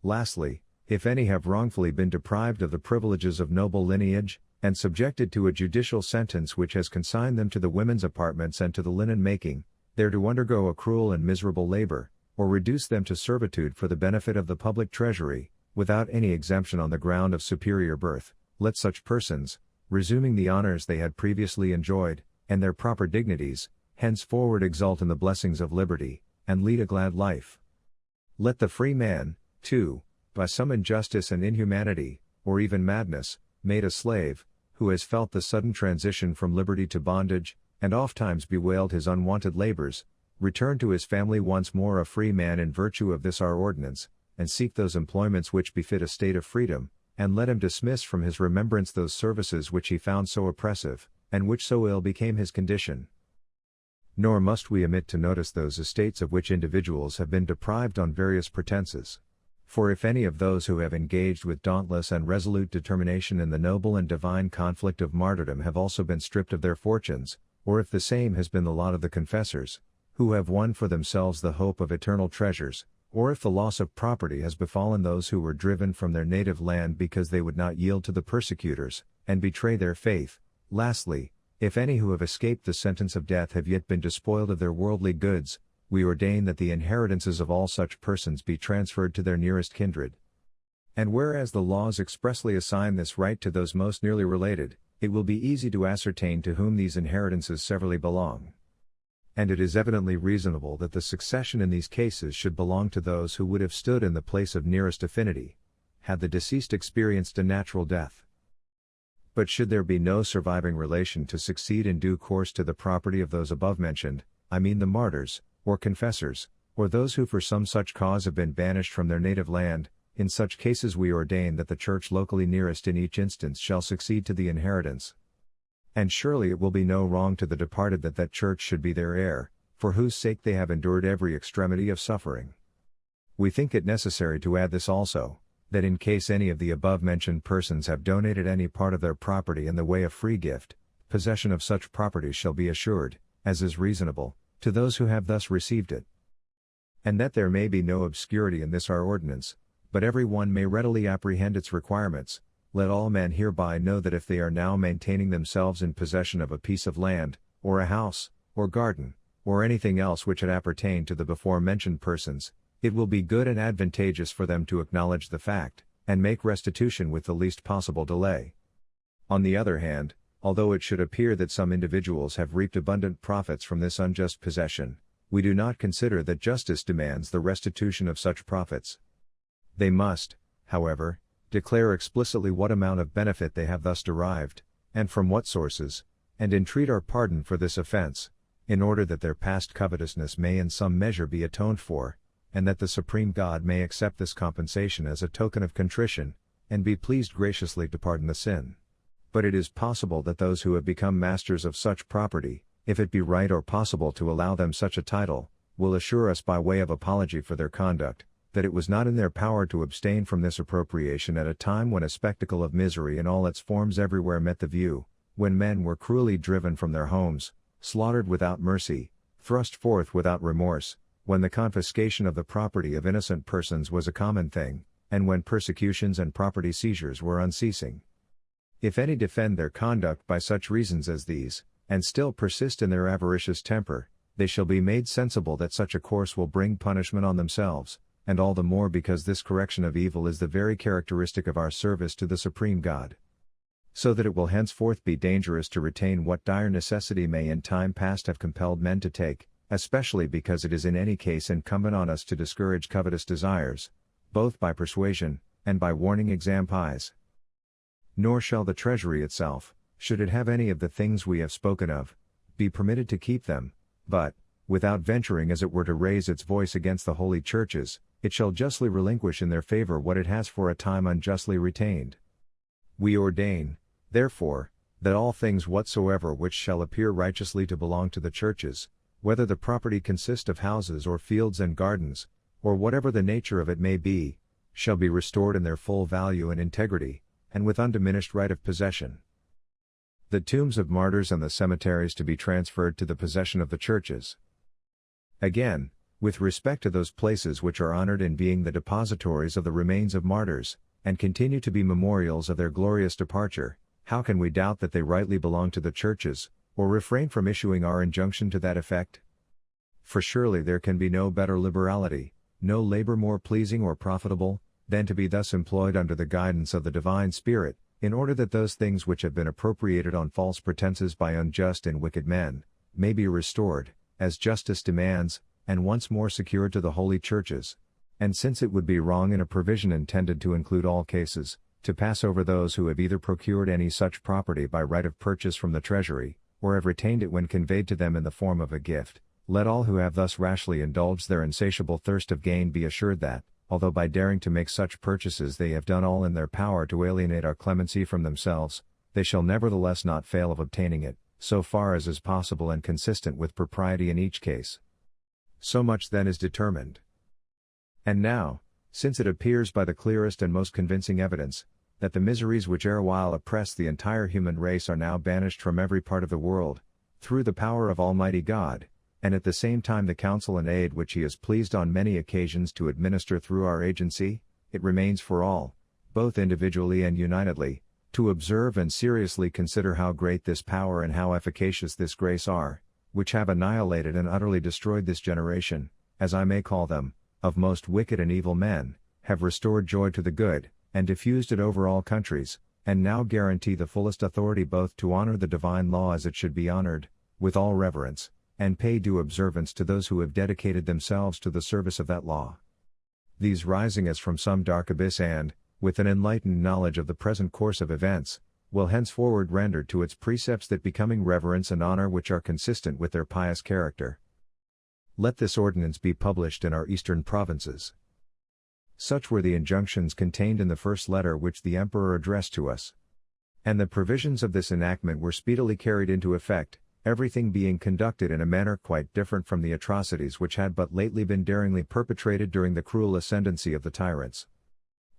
Lastly, if any have wrongfully been deprived of the privileges of noble lineage, and subjected to a judicial sentence which has consigned them to the women's apartments and to the linen making, there to undergo a cruel and miserable labor, or reduce them to servitude for the benefit of the public treasury, without any exemption on the ground of superior birth, let such persons, resuming the honors they had previously enjoyed, and their proper dignities, henceforward exult in the blessings of liberty, and lead a glad life. Let the free man, too, by some injustice and inhumanity, or even madness, made a slave, who has felt the sudden transition from liberty to bondage, and ofttimes bewailed his unwonted labors, return to his family once more a free man in virtue of this our ordinance, and seek those employments which befit a state of freedom, and let him dismiss from his remembrance those services which he found so oppressive, and which so ill became his condition. Nor must we omit to notice those estates of which individuals have been deprived on various pretenses. For if any of those who have engaged with dauntless and resolute determination in the noble and divine conflict of martyrdom have also been stripped of their fortunes, or if the same has been the lot of the confessors, who have won for themselves the hope of eternal treasures, or if the loss of property has befallen those who were driven from their native land because they would not yield to the persecutors, and betray their faith, lastly, if any who have escaped the sentence of death have yet been despoiled of their worldly goods, we ordain that the inheritances of all such persons be transferred to their nearest kindred. And whereas the laws expressly assign this right to those most nearly related, it will be easy to ascertain to whom these inheritances severally belong. And it is evidently reasonable that the succession in these cases should belong to those who would have stood in the place of nearest affinity, had the deceased experienced a natural death. But should there be no surviving relation to succeed in due course to the property of those above mentioned, I mean the martyrs, or confessors, or those who for some such cause have been banished from their native land, in such cases we ordain that the church locally nearest in each instance shall succeed to the inheritance. And surely it will be no wrong to the departed that that church should be their heir, for whose sake they have endured every extremity of suffering. We think it necessary to add this also, that in case any of the above-mentioned persons have donated any part of their property in the way of free gift, possession of such property shall be assured, as is reasonable, to those who have thus received it. And that there may be no obscurity in this our ordinance, but every one may readily apprehend its requirements, let all men hereby know that if they are now maintaining themselves in possession of a piece of land, or a house, or garden, or anything else which had appertained to the before-mentioned persons, it will be good and advantageous for them to acknowledge the fact, and make restitution with the least possible delay. On the other hand, although it should appear that some individuals have reaped abundant profits from this unjust possession, we do not consider that justice demands the restitution of such profits. They must, however, declare explicitly what amount of benefit they have thus derived, and from what sources, and entreat our pardon for this offense, in order that their past covetousness may in some measure be atoned for, and that the Supreme God may accept this compensation as a token of contrition, and be pleased graciously to pardon the sin. But it is possible that those who have become masters of such property, if it be right or possible to allow them such a title, will assure us by way of apology for their conduct, that it was not in their power to abstain from this appropriation at a time when a spectacle of misery in all its forms everywhere met the view, when men were cruelly driven from their homes, slaughtered without mercy, thrust forth without remorse, when the confiscation of the property of innocent persons was a common thing, and when persecutions and property seizures were unceasing. If any defend their conduct by such reasons as these, and still persist in their avaricious temper, they shall be made sensible that such a course will bring punishment on themselves, and all the more because this correction of evil is the very characteristic of our service to the Supreme God. So that it will henceforth be dangerous to retain what dire necessity may in time past have compelled men to take, especially because it is in any case incumbent on us to discourage covetous desires, both by persuasion, and by warning exampis. Nor shall the treasury itself, should it have any of the things we have spoken of, be permitted to keep them, but, without venturing as it were to raise its voice against the holy churches, it shall justly relinquish in their favor what it has for a time unjustly retained. We ordain, therefore, that all things whatsoever which shall appear righteously to belong to the churches, whether the property consist of houses or fields and gardens, or whatever the nature of it may be, shall be restored in their full value and integrity, and with undiminished right of possession. The tombs of martyrs and the cemeteries to be transferred to the possession of the churches. Again, with respect to those places which are honored in being the depositories of the remains of martyrs, and continue to be memorials of their glorious departure, how can we doubt that they rightly belong to the churches, or refrain from issuing our injunction to that effect? For surely there can be no better liberality, no labor more pleasing or profitable, than to be thus employed under the guidance of the divine Spirit, in order that those things which have been appropriated on false pretenses by unjust and wicked men, may be restored, as justice demands, and once more secured to the holy churches. And since it would be wrong in a provision intended to include all cases, to pass over those who have either procured any such property by right of purchase from the treasury, or have retained it when conveyed to them in the form of a gift, let all who have thus rashly indulged their insatiable thirst of gain be assured that, although by daring to make such purchases they have done all in their power to alienate our clemency from themselves, they shall nevertheless not fail of obtaining it, so far as is possible and consistent with propriety in each case. So much then is determined. And now, since it appears by the clearest and most convincing evidence, that the miseries which erewhile oppressed the entire human race are now banished from every part of the world, through the power of Almighty God, and at the same time the counsel and aid which He is pleased on many occasions to administer through our agency, it remains for all, both individually and unitedly, to observe and seriously consider how great this power and how efficacious this grace are, which have annihilated and utterly destroyed this generation, as I may call them, of most wicked and evil men, have restored joy to the good, and diffused it over all countries, and now guarantee the fullest authority both to honor the divine law as it should be honored, with all reverence, and pay due observance to those who have dedicated themselves to the service of that law. These rising as from some dark abyss and, with an enlightened knowledge of the present course of events, will henceforward render to its precepts that becoming reverence and honor which are consistent with their pious character. Let this ordinance be published in our eastern provinces. Such were the injunctions contained in the first letter which the Emperor addressed to us. And the provisions of this enactment were speedily carried into effect, everything being conducted in a manner quite different from the atrocities which had but lately been daringly perpetrated during the cruel ascendancy of the tyrants.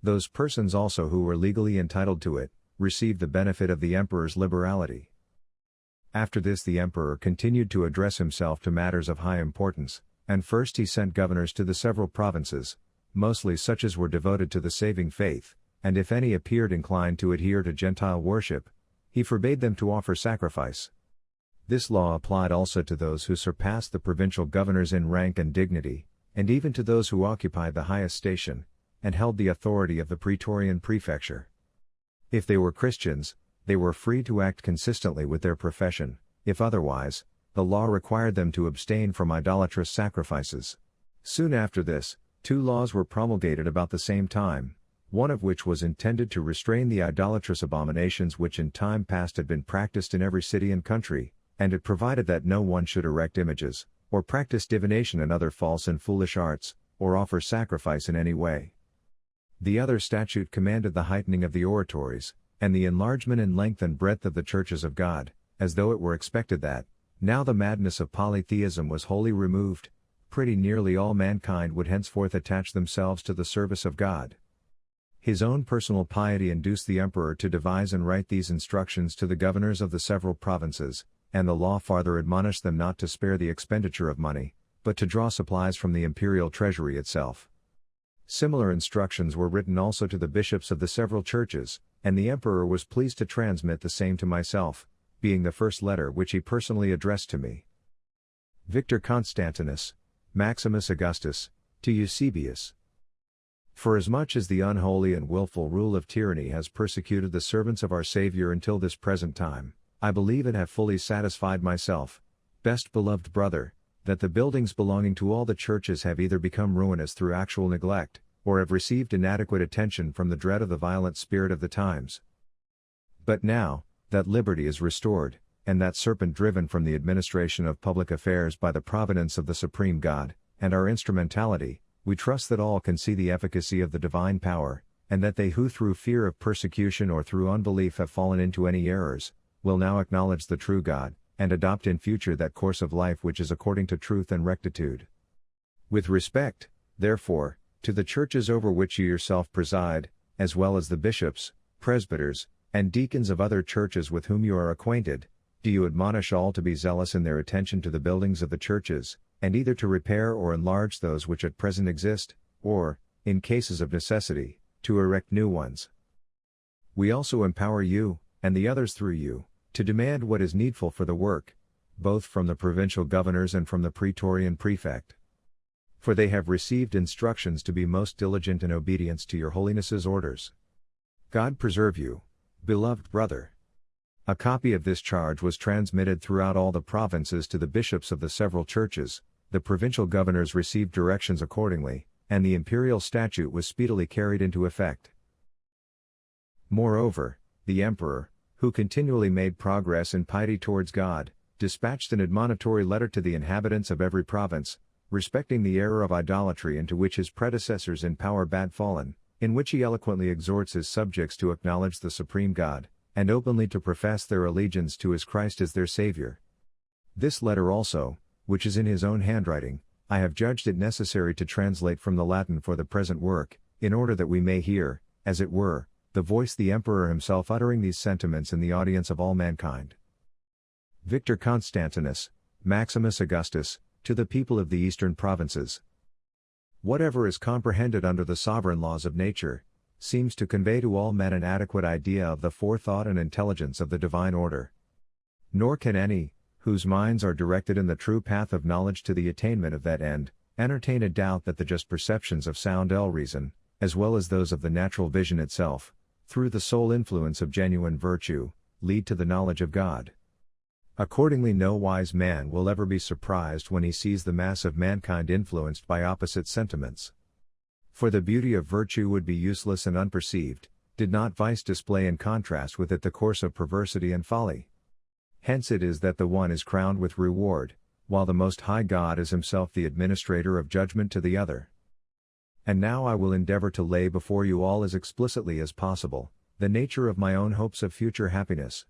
Those persons also who were legally entitled to it, received the benefit of the Emperor's liberality. After this the emperor continued to address himself to matters of high importance, and first he sent governors to the several provinces, mostly such as were devoted to the saving faith, and if any appeared inclined to adhere to Gentile worship, he forbade them to offer sacrifice. This law applied also to those who surpassed the provincial governors in rank and dignity, and even to those who occupied the highest station, and held the authority of the praetorian prefecture. If they were Christians, they were free to act consistently with their profession; if otherwise, the law required them to abstain from idolatrous sacrifices. Soon after this, 2 laws were promulgated about the same time, one of which was intended to restrain the idolatrous abominations which in time past had been practiced in every city and country, and it provided that no one should erect images, or practice divination and other false and foolish arts, or offer sacrifice in any way. The other statute commanded the heightening of the oratories, and the enlargement in length and breadth of the churches of God, as though it were expected that, now the madness of polytheism was wholly removed, pretty nearly all mankind would henceforth attach themselves to the service of God. His own personal piety induced the emperor to devise and write these instructions to the governors of the several provinces, and the law farther admonished them not to spare the expenditure of money, but to draw supplies from the imperial treasury itself. Similar instructions were written also to the bishops of the several churches, and the emperor was pleased to transmit the same to myself, being the first letter which he personally addressed to me. Victor Constantinus, Maximus Augustus, to Eusebius. Forasmuch as the unholy and wilful rule of tyranny has persecuted the servants of our Saviour until this present time, I believe and have fully satisfied myself, best beloved brother, that the buildings belonging to all the churches have either become ruinous through actual neglect, or have received inadequate attention from the dread of the violent spirit of the times. But now, that liberty is restored, and that serpent driven from the administration of public affairs by the providence of the supreme God, and our instrumentality, we trust that all can see the efficacy of the divine power, and that they who through fear of persecution or through unbelief have fallen into any errors, will now acknowledge the true God, and adopt in future that course of life which is according to truth and rectitude. With respect, therefore, to the churches over which you yourself preside, as well as the bishops, presbyters, and deacons of other churches with whom you are acquainted, do you admonish all to be zealous in their attention to the buildings of the churches, and either to repair or enlarge those which at present exist, or, in cases of necessity, to erect new ones. We also empower you, and the others through you, to demand what is needful for the work, both from the provincial governors and from the praetorian prefect. For they have received instructions to be most diligent in obedience to your holiness's orders. God preserve you, beloved brother. A copy of this charge was transmitted throughout all the provinces to the bishops of the several churches, the provincial governors received directions accordingly, and the imperial statute was speedily carried into effect. Moreover, the emperor, who continually made progress in piety towards God, dispatched an admonitory letter to the inhabitants of every province, respecting the error of idolatry into which his predecessors in power had fallen, in which he eloquently exhorts his subjects to acknowledge the supreme God, and openly to profess their allegiance to his Christ as their Savior. This letter also, which is in his own handwriting, I have judged it necessary to translate from the Latin for the present work, in order that we may hear, as it were, the voice the emperor himself uttering these sentiments in the audience of all mankind. Victor Constantinus, Maximus Augustus, to the people of the eastern provinces. Whatever is comprehended under the sovereign laws of nature, seems to convey to all men an adequate idea of the forethought and intelligence of the divine order. Nor can any, whose minds are directed in the true path of knowledge to the attainment of that end, entertain a doubt that the just perceptions of sound reason, as well as those of the natural vision itself, through the sole influence of genuine virtue, lead to the knowledge of God. Accordingly, no wise man will ever be surprised when he sees the mass of mankind influenced by opposite sentiments. For the beauty of virtue would be useless and unperceived, did not vice display in contrast with it the course of perversity and folly. Hence it is that the one is crowned with reward, while the Most High God is himself the administrator of judgment to the other. And now I will endeavor to lay before you all as explicitly as possible, the nature of my own hopes of future happiness.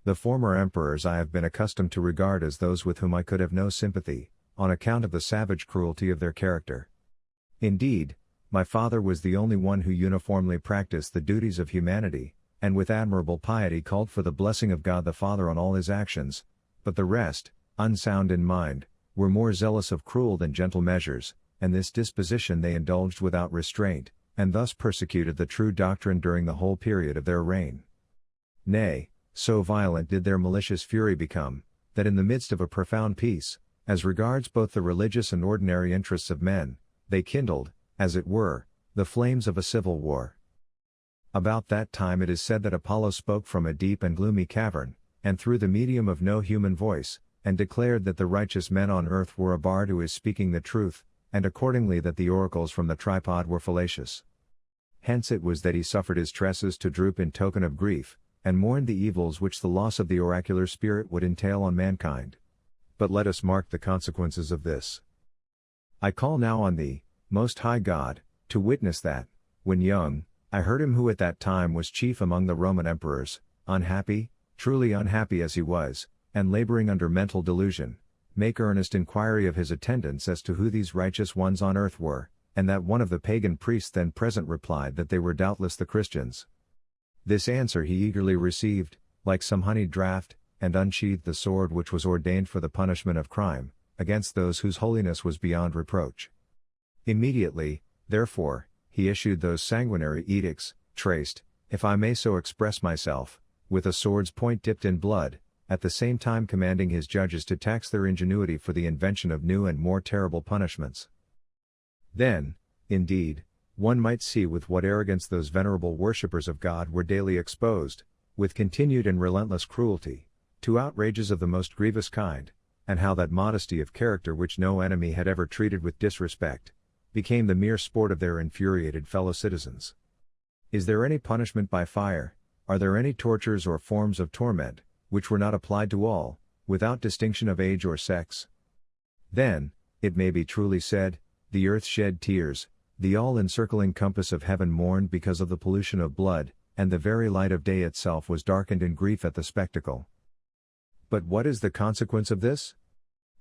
The former emperors I have been accustomed to regard as those with whom I could have no sympathy, on account of the savage cruelty of their character. Indeed, my father was the only one who uniformly practiced the duties of humanity, and with admirable piety called for the blessing of God the Father on all his actions, but the rest, unsound in mind, were more zealous of cruel than gentle measures, and this disposition they indulged without restraint, and thus persecuted the true doctrine during the whole period of their reign. Nay, so violent did their malicious fury become, that in the midst of a profound peace, as regards both the religious and ordinary interests of men, they kindled, as it were, the flames of a civil war. About that time it is said that Apollo spoke from a deep and gloomy cavern, and through the medium of no human voice, and declared that the righteous men on earth were a bar to his speaking the truth, and accordingly that the oracles from the tripod were fallacious. Hence it was that he suffered his tresses to droop in token of grief, and mourned the evils which the loss of the oracular spirit would entail on mankind. But let us mark the consequences of this. I call now on thee, Most High God, to witness that, when young, I heard him who at that time was chief among the Roman emperors, unhappy, truly unhappy as he was, and laboring under mental delusion, make earnest inquiry of his attendants as to who these righteous ones on earth were, and that one of the pagan priests then present replied that they were doubtless the Christians. This answer he eagerly received, like some honeyed draught, and unsheathed the sword which was ordained for the punishment of crime, against those whose holiness was beyond reproach. Immediately, therefore, he issued those sanguinary edicts, traced, if I may so express myself, with a sword's point dipped in blood, at the same time commanding his judges to tax their ingenuity for the invention of new and more terrible punishments. Then, indeed, one might see with what arrogance those venerable worshippers of God were daily exposed, with continued and relentless cruelty, to outrages of the most grievous kind, and how that modesty of character which no enemy had ever treated with disrespect, became the mere sport of their infuriated fellow citizens. Is there any punishment by fire, are there any tortures or forms of torment, which were not applied to all, without distinction of age or sex? Then, it may be truly said, the earth shed tears, the all-encircling compass of heaven mourned because of the pollution of blood, and the very light of day itself was darkened in grief at the spectacle. But what is the consequence of this?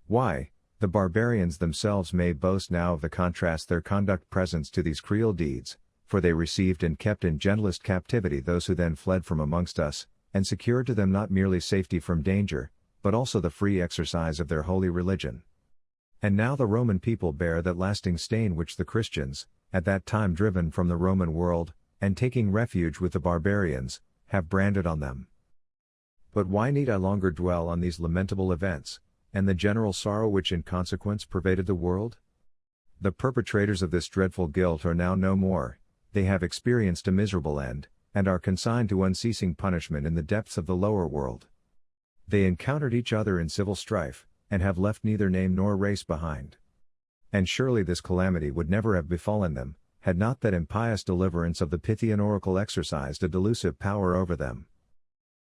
Why, the barbarians themselves may boast now of the contrast their conduct presents to these cruel deeds, for they received and kept in gentlest captivity those who then fled from amongst us, and secured to them not merely safety from danger, but also the free exercise of their holy religion. And now the Roman people bear that lasting stain which the Christians, at that time driven from the Roman world, and taking refuge with the barbarians, have branded on them. But why need I longer dwell on these lamentable events, and the general sorrow which in consequence pervaded the world? The perpetrators of this dreadful guilt are now no more, they have experienced a miserable end, and are consigned to unceasing punishment in the depths of the lower world. They encountered each other in civil strife, and have left neither name nor race behind. And surely this calamity would never have befallen them, had not that impious deliverance of the Pythian oracle exercised a delusive power over them.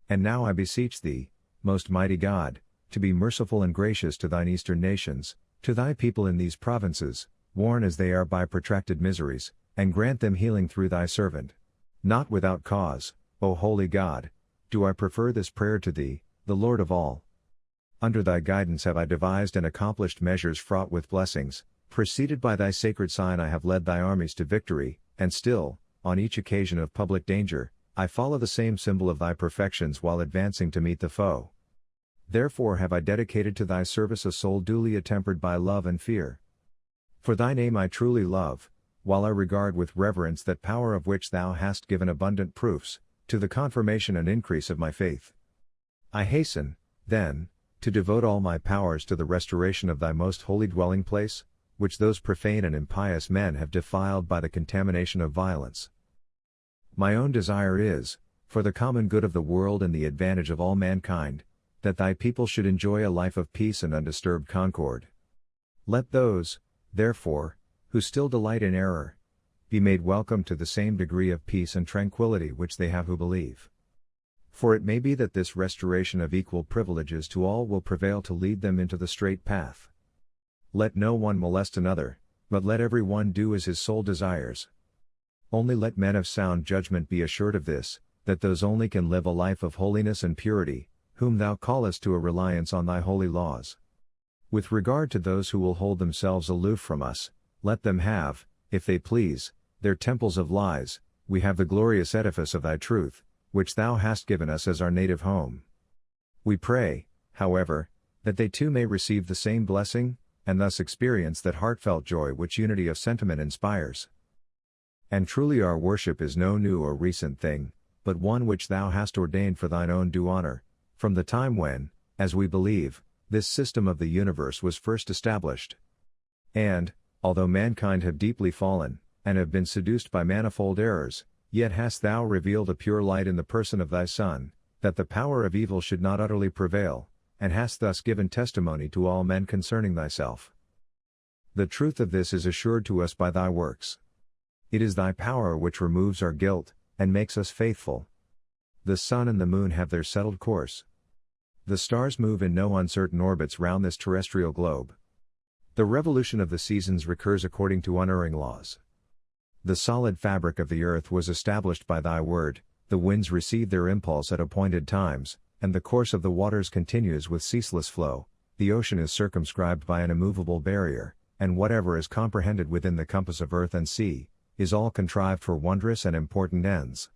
And now I beseech thee, most mighty God, to be merciful and gracious to thine eastern nations, to thy people in these provinces, worn as they are by protracted miseries, and grant them healing through thy servant. Not without cause, O holy God, do I prefer this prayer to thee, the Lord of all. Under thy guidance have I devised and accomplished measures fraught with blessings, preceded by thy sacred sign I have led thy armies to victory, and still, on each occasion of public danger, I follow the same symbol of thy perfections while advancing to meet the foe. Therefore have I dedicated to thy service a soul duly attempered by love and fear. For thy name I truly love, while I regard with reverence that power of which thou hast given abundant proofs, to the confirmation and increase of my faith. I hasten, then, to devote all my powers to the restoration of thy most holy dwelling place, which those profane and impious men have defiled by the contamination of violence. My own desire is, for the common good of the world and the advantage of all mankind, that thy people should enjoy a life of peace and undisturbed concord. Let those, therefore, who still delight in error, be made welcome to the same degree of peace and tranquility which they have who believe. For it may be that this restoration of equal privileges to all will prevail to lead them into the straight path. Let no one molest another, but let every one do as his soul desires. Only let men of sound judgment be assured of this, that those only can live a life of holiness and purity, whom thou callest to a reliance on thy holy laws. With regard to those who will hold themselves aloof from us, let them have, if they please, their temples of lies, we have the glorious edifice of thy truth, which thou hast given us as our native home. We pray, however, that they too may receive the same blessing, and thus experience that heartfelt joy which unity of sentiment inspires. And truly our worship is no new or recent thing, but one which thou hast ordained for thine own due honor, from the time when, as we believe, this system of the universe was first established. And, although mankind have deeply fallen, and have been seduced by manifold errors, yet hast thou revealed a pure light in the person of thy Son, that the power of evil should not utterly prevail, and hast thus given testimony to all men concerning thyself. The truth of this is assured to us by thy works. It is thy power which removes our guilt, and makes us faithful. The sun and the moon have their settled course. The stars move in no uncertain orbits round this terrestrial globe. The revolution of the seasons recurs according to unerring laws. The solid fabric of the earth was established by thy word, the winds receive their impulse at appointed times, and the course of the waters continues with ceaseless flow. The ocean is circumscribed by an immovable barrier, and whatever is comprehended within the compass of earth and sea, is all contrived for wondrous and important ends.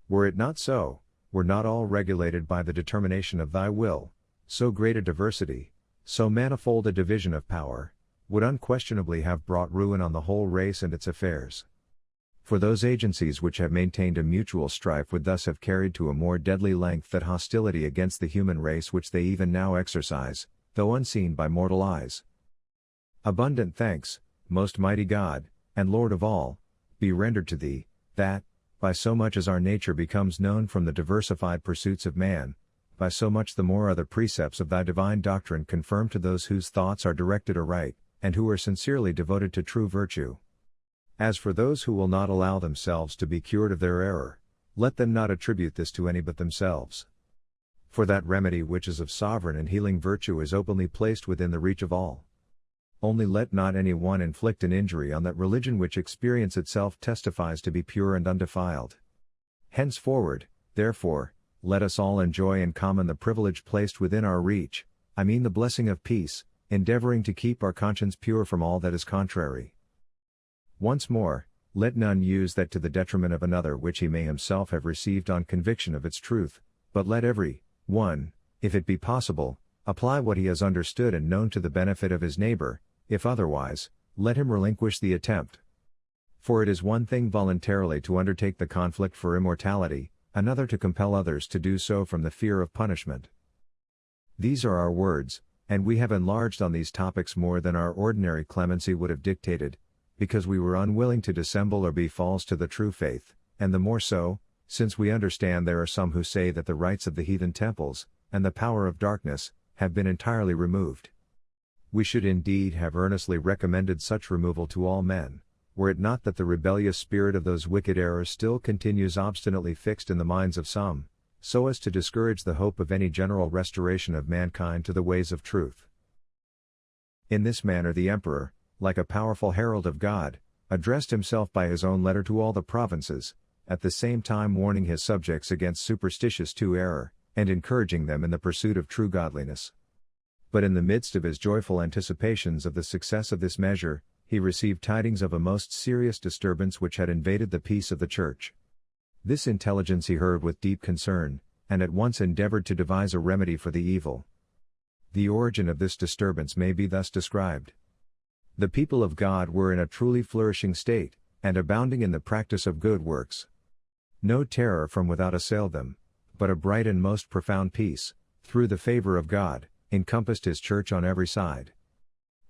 Were it not so, were not all regulated by the determination of thy will, so great a diversity, so manifold a division of power, would unquestionably have brought ruin on the whole race and its affairs. For those agencies which have maintained a mutual strife would thus have carried to a more deadly length that hostility against the human race which they even now exercise, though unseen by mortal eyes. Abundant thanks, most mighty God, and Lord of all, be rendered to thee, that, by so much as our nature becomes known from the diversified pursuits of man, by so much the more are the precepts of thy divine doctrine confirmed to those whose thoughts are directed aright, and who are sincerely devoted to true virtue. As for those who will not allow themselves to be cured of their error, let them not attribute this to any but themselves. For that remedy which is of sovereign and healing virtue is openly placed within the reach of all. Only let not any one inflict an injury on that religion which experience itself testifies to be pure and undefiled. Henceforward, therefore, let us all enjoy in common the privilege placed within our reach, I mean the blessing of peace, endeavoring to keep our conscience pure from all that is contrary. Once more, let none use that to the detriment of another which he may himself have received on conviction of its truth, but let every one, if it be possible, apply what he has understood and known to the benefit of his neighbor. If otherwise, let him relinquish the attempt. For it is one thing voluntarily to undertake the conflict for immortality, another to compel others to do so from the fear of punishment. These are our words, and we have enlarged on these topics more than our ordinary clemency would have dictated, because we were unwilling to dissemble or be false to the true faith, and the more so, since we understand there are some who say that the rites of the heathen temples, and the power of darkness, have been entirely removed. We should indeed have earnestly recommended such removal to all men, were it not that the rebellious spirit of those wicked errors still continues obstinately fixed in the minds of some, so as to discourage the hope of any general restoration of mankind to the ways of truth. In this manner the emperor, like a powerful herald of God, addressed himself by his own letter to all the provinces, at the same time warning his subjects against superstitious error, and encouraging them in the pursuit of true godliness. But in the midst of his joyful anticipations of the success of this measure, he received tidings of a most serious disturbance which had invaded the peace of the Church. This intelligence he heard with deep concern, and at once endeavored to devise a remedy for the evil. The origin of this disturbance may be thus described. The people of God were in a truly flourishing state, and abounding in the practice of good works. No terror from without assailed them, but a bright and most profound peace, through the favor of God, encompassed his church on every side.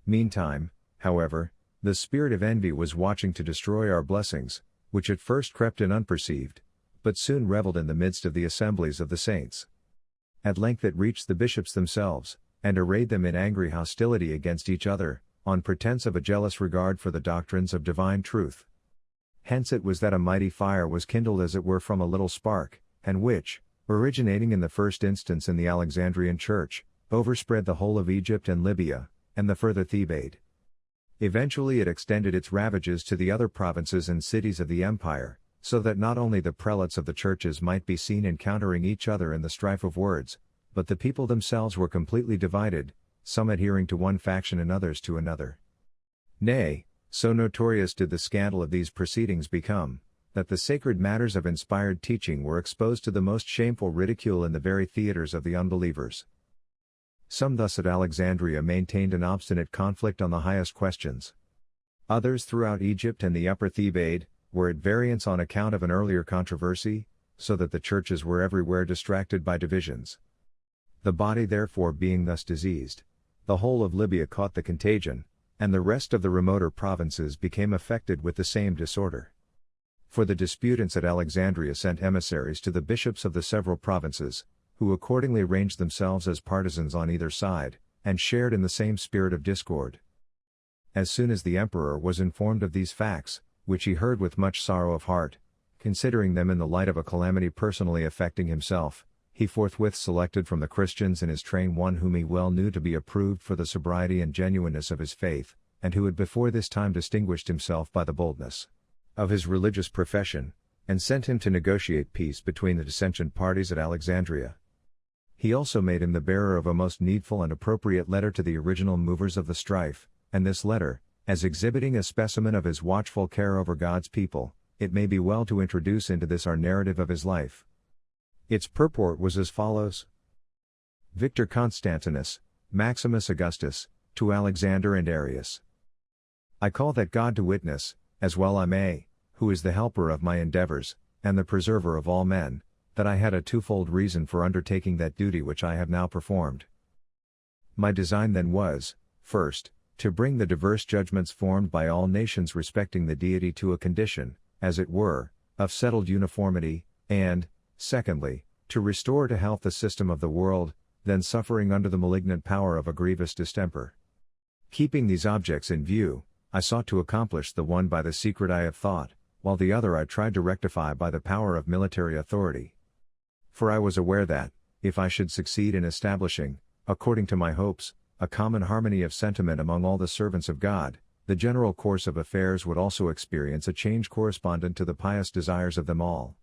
Meantime, however, the spirit of envy was watching to destroy our blessings, which at first crept in unperceived, but soon reveled in the midst of the assemblies of the saints. At length it reached the bishops themselves, and arrayed them in angry hostility against each other, on pretense of a jealous regard for the doctrines of divine truth. Hence it was that a mighty fire was kindled as it were from a little spark, and which, originating in the first instance in the Alexandrian Church, overspread the whole of Egypt and Libya, and the further Thebaid. Eventually it extended its ravages to the other provinces and cities of the empire, so that not only the prelates of the churches might be seen encountering each other in the strife of words, but the people themselves were completely divided, some adhering to one faction and others to another. Nay, so notorious did the scandal of these proceedings become, that the sacred matters of inspired teaching were exposed to the most shameful ridicule in the very theaters of the unbelievers. Some thus at Alexandria maintained an obstinate conflict on the highest questions. Others throughout Egypt and the Upper Thebaid were at variance on account of an earlier controversy, so that the churches were everywhere distracted by divisions. The body therefore being thus diseased, the whole of Libya caught the contagion, and the rest of the remoter provinces became affected with the same disorder. For the disputants at Alexandria sent emissaries to the bishops of the several provinces, who accordingly ranged themselves as partisans on either side, and shared in the same spirit of discord. As soon as the emperor was informed of these facts, which he heard with much sorrow of heart, considering them in the light of a calamity personally affecting himself, he forthwith selected from the Christians in his train one whom he well knew to be approved for the sobriety and genuineness of his faith, and who had before this time distinguished himself by the boldness of his religious profession, and sent him to negotiate peace between the dissentient parties at Alexandria. He also made him the bearer of a most needful and appropriate letter to the original movers of the strife, and this letter, as exhibiting a specimen of his watchful care over God's people, it may be well to introduce into this our narrative of his life. Its purport was as follows. Victor Constantinus, Maximus Augustus, to Alexander and Arius. I call that God to witness, as well I may, who is the helper of my endeavors, and the preserver of all men, that I had a twofold reason for undertaking that duty which I have now performed. My design then was, first, to bring the diverse judgments formed by all nations respecting the deity to a condition, as it were, of settled uniformity, and, secondly, to restore to health the system of the world, then suffering under the malignant power of a grievous distemper. Keeping these objects in view, I sought to accomplish the one by the secret eye of thought, while the other I tried to rectify by the power of military authority. For I was aware that, if I should succeed in establishing, according to my hopes, a common harmony of sentiment among all the servants of God, the general course of affairs would also experience a change correspondent to the pious desires of them all.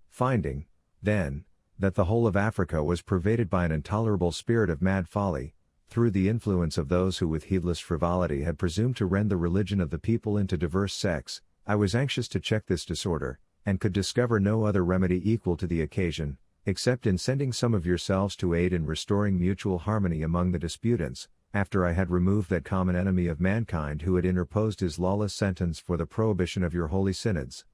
Finding, then, that the whole of Africa was pervaded by an intolerable spirit of mad folly, through the influence of those who with heedless frivolity had presumed to rend the religion of the people into diverse sects, I was anxious to check this disorder, and could discover no other remedy equal to the occasion, except in sending some of yourselves to aid in restoring mutual harmony among the disputants, after I had removed that common enemy of mankind who had interposed his lawless sentence for the prohibition of your holy synods.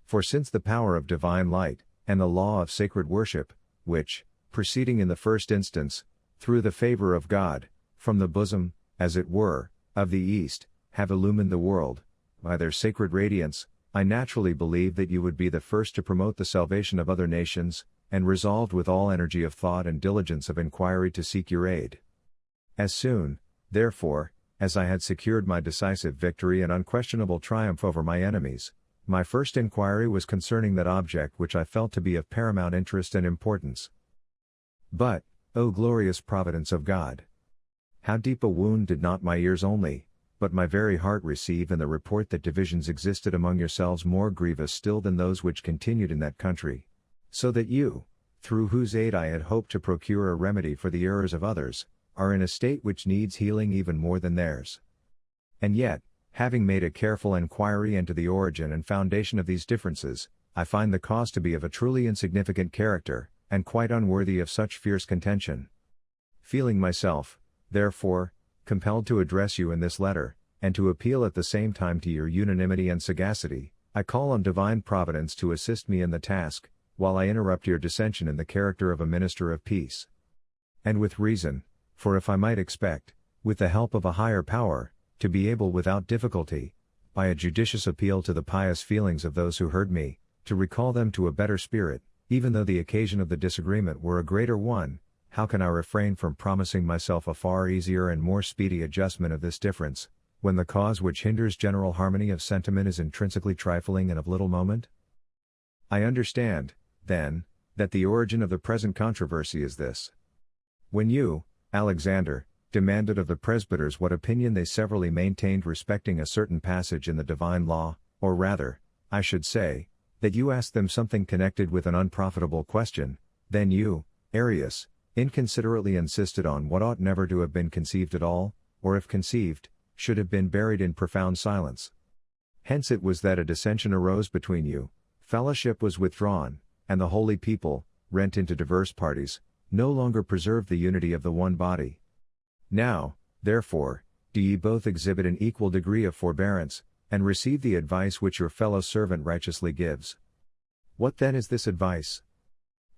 For since the power of divine light, and the law of sacred worship, which, proceeding in the first instance, through the favor of God, from the bosom, as it were, of the East, have illumined the world, by their sacred radiance, I naturally believed that you would be the first to promote the salvation of other nations, and resolved with all energy of thought and diligence of inquiry to seek your aid. As soon, therefore, as I had secured my decisive victory and unquestionable triumph over my enemies, my first inquiry was concerning that object which I felt to be of paramount interest and importance. But, O glorious providence of God! How deep a wound did not my ears only, but my very heart receive in the report that divisions existed among yourselves more grievous still than those which continued in that country, so that you, through whose aid I had hoped to procure a remedy for the errors of others, are in a state which needs healing even more than theirs. And yet, having made a careful enquiry into the origin and foundation of these differences, I find the cause to be of a truly insignificant character, and quite unworthy of such fierce contention. Feeling myself, therefore, compelled to address you in this letter, and to appeal at the same time to your unanimity and sagacity, I call on divine providence to assist me in the task, while I interrupt your dissension in the character of a minister of peace. And with reason, for if I might expect, with the help of a higher power, to be able without difficulty, by a judicious appeal to the pious feelings of those who heard me, to recall them to a better spirit, even though the occasion of the disagreement were a greater one, how can I refrain from promising myself a far easier and more speedy adjustment of this difference, when the cause which hinders general harmony of sentiment is intrinsically trifling and of little moment? I understand, then, that the origin of the present controversy is this. When you, Alexander, demanded of the presbyters what opinion they severally maintained respecting a certain passage in the divine law, or rather, I should say, that you asked them something connected with an unprofitable question, then you, Arius, inconsiderately insisted on what ought never to have been conceived at all, or if conceived, should have been buried in profound silence. Hence it was that a dissension arose between you, fellowship was withdrawn, and the holy people, rent into diverse parties, no longer preserved the unity of the one body. Now, therefore, do ye both exhibit an equal degree of forbearance, and receive the advice which your fellow servant righteously gives. What then is this advice?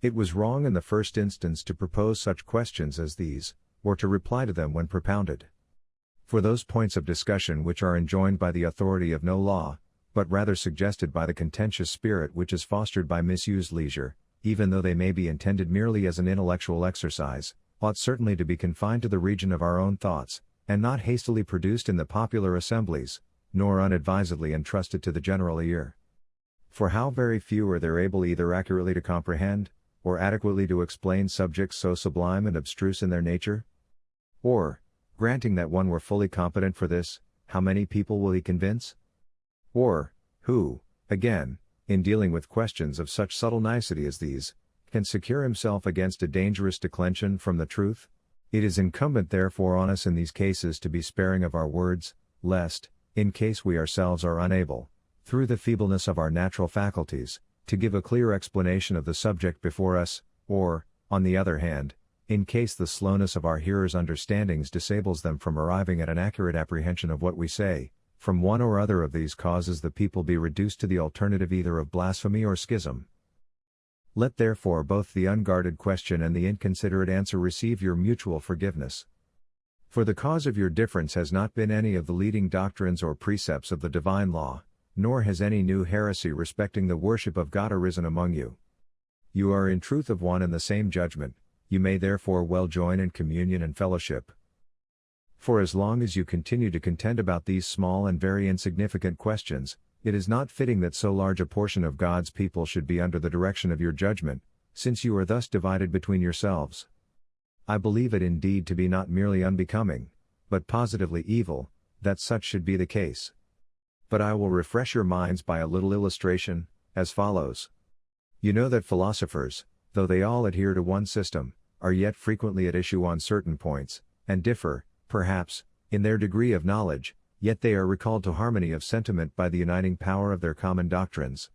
It was wrong in the first instance to propose such questions as these, or to reply to them when propounded. For those points of discussion which are enjoined by the authority of no law, but rather suggested by the contentious spirit which is fostered by misused leisure, even though they may be intended merely as an intellectual exercise, ought certainly to be confined to the region of our own thoughts, and not hastily produced in the popular assemblies, nor unadvisedly entrusted to the general ear. For how very few are there able either accurately to comprehend, or adequately to explain subjects so sublime and abstruse in their nature? Or, granting that one were fully competent for this, how many people will he convince? Or, who, again, in dealing with questions of such subtle nicety as these, can secure himself against a dangerous declension from the truth? It is incumbent therefore on us in these cases to be sparing of our words, lest, in case we ourselves are unable, through the feebleness of our natural faculties, to give a clear explanation of the subject before us, or, on the other hand, in case the slowness of our hearers' understandings disables them from arriving at an accurate apprehension of what we say, from one or other of these causes the people be reduced to the alternative either of blasphemy or schism. Let therefore both the unguarded question and the inconsiderate answer receive your mutual forgiveness. For the cause of your difference has not been any of the leading doctrines or precepts of the divine law, nor has any new heresy respecting the worship of God arisen among you. You are in truth of one and the same judgment, you may therefore well join in communion and fellowship. For as long as you continue to contend about these small and very insignificant questions, it is not fitting that so large a portion of God's people should be under the direction of your judgment, since you are thus divided between yourselves. I believe it indeed to be not merely unbecoming, but positively evil, that such should be the case. But I will refresh your minds by a little illustration, as follows. You know that philosophers, though they all adhere to one system, are yet frequently at issue on certain points, and differ, perhaps, in their degree of knowledge, yet they are recalled to harmony of sentiment by the uniting power of their common doctrines.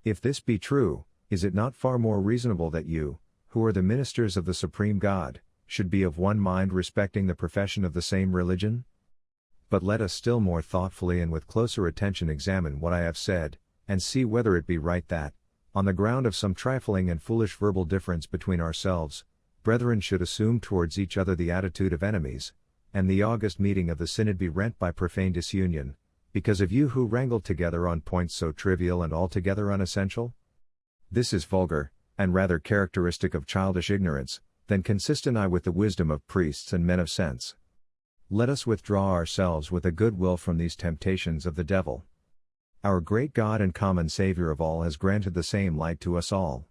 If this be true, is it not far more reasonable that you, who are the ministers of the supreme God, should be of one mind respecting the profession of the same religion? But let us still more thoughtfully and with closer attention examine what I have said, and see whether it be right that, on the ground of some trifling and foolish verbal difference between ourselves, brethren should assume towards each other the attitude of enemies, and the august meeting of the synod be rent by profane disunion, because of you who wrangled together on points so trivial and altogether unessential? This is vulgar, and rather characteristic of childish ignorance, than consistent with the wisdom of priests and men of sense. Let us withdraw ourselves with a good will from these temptations of the devil. Our great God and common Savior of all has granted the same light to us all.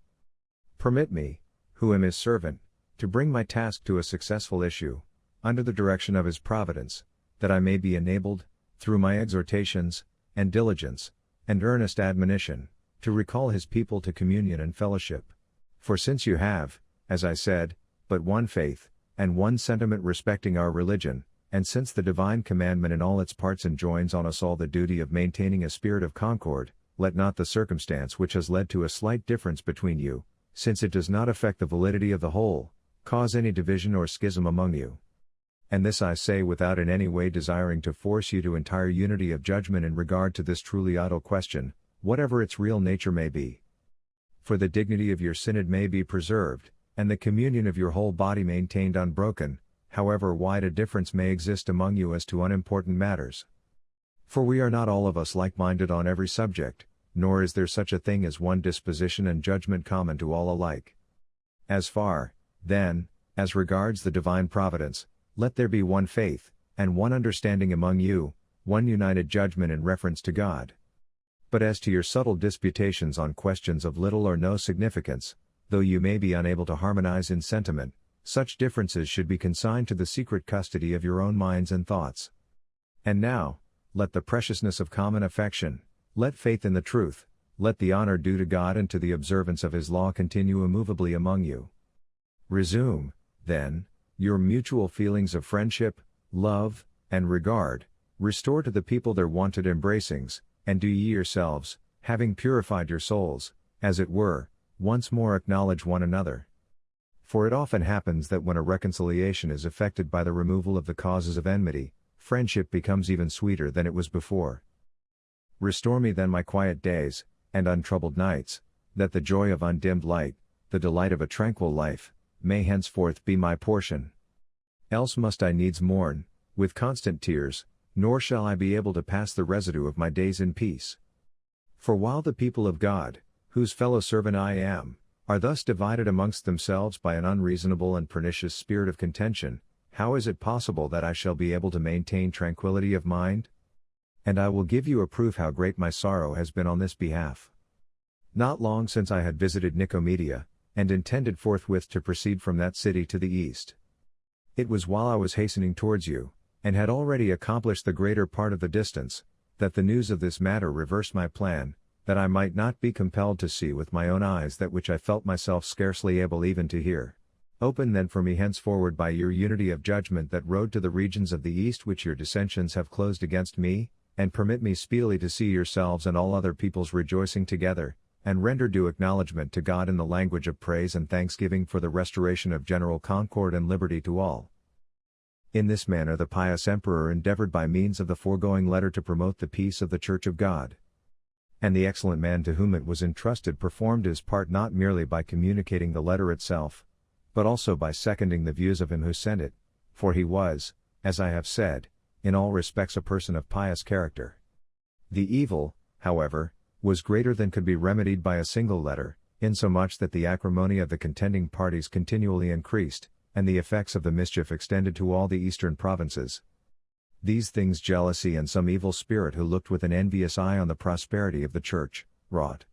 Permit me, who am his servant, to bring my task to a successful issue, under the direction of his providence, that I may be enabled, through my exhortations, and diligence, and earnest admonition, to recall his people to communion and fellowship. For since you have, as I said, but one faith, and one sentiment respecting our religion, and since the divine commandment in all its parts enjoins on us all the duty of maintaining a spirit of concord, let not the circumstance which has led to a slight difference between you, since it does not affect the validity of the whole, cause any division or schism among you. And this I say without in any way desiring to force you to entire unity of judgment in regard to this truly idle question, whatever its real nature may be. For the dignity of your synod may be preserved, and the communion of your whole body maintained unbroken, however wide a difference may exist among you as to unimportant matters. For we are not all of us like-minded on every subject, nor is there such a thing as one disposition and judgment common to all alike. As far, then, as regards the divine providence, let there be one faith, and one understanding among you, one united judgment in reference to God. But as to your subtle disputations on questions of little or no significance, though you may be unable to harmonize in sentiment, such differences should be consigned to the secret custody of your own minds and thoughts. And now, let the preciousness of common affection, let faith in the truth, let the honor due to God and to the observance of his law continue immovably among you. Resume, then, your mutual feelings of friendship, love, and regard, restore to the people their wonted embracings, and do ye yourselves, having purified your souls, as it were, once more acknowledge one another. For it often happens that when a reconciliation is effected by the removal of the causes of enmity, friendship becomes even sweeter than it was before. Restore me then my quiet days, and untroubled nights, that the joy of undimmed light, the delight of a tranquil life, may henceforth be my portion. Else must I needs mourn, with constant tears, nor shall I be able to pass the residue of my days in peace. For while the people of God, whose fellow servant I am, are thus divided amongst themselves by an unreasonable and pernicious spirit of contention, how is it possible that I shall be able to maintain tranquility of mind? And I will give you a proof how great my sorrow has been on this behalf. Not long since I had visited Nicomedia, and intended forthwith to proceed from that city to the east. It was while I was hastening towards you, and had already accomplished the greater part of the distance, that the news of this matter reversed my plan, that I might not be compelled to see with my own eyes that which I felt myself scarcely able even to hear. Open then for me henceforward by your unity of judgment that road to the regions of the east which your dissensions have closed against me, and permit me speedily to see yourselves and all other peoples rejoicing together, and render due acknowledgment to God in the language of praise and thanksgiving for the restoration of general concord and liberty to all. In this manner the pious emperor endeavored by means of the foregoing letter to promote the peace of the Church of God. And the excellent man to whom it was entrusted performed his part not merely by communicating the letter itself, but also by seconding the views of him who sent it, for he was, as I have said, in all respects a person of pious character. The evil, however, was greater than could be remedied by a single letter, insomuch that the acrimony of the contending parties continually increased, and the effects of the mischief extended to all the eastern provinces. These things jealousy and some evil spirit who looked with an envious eye on the prosperity of the Church, wrought.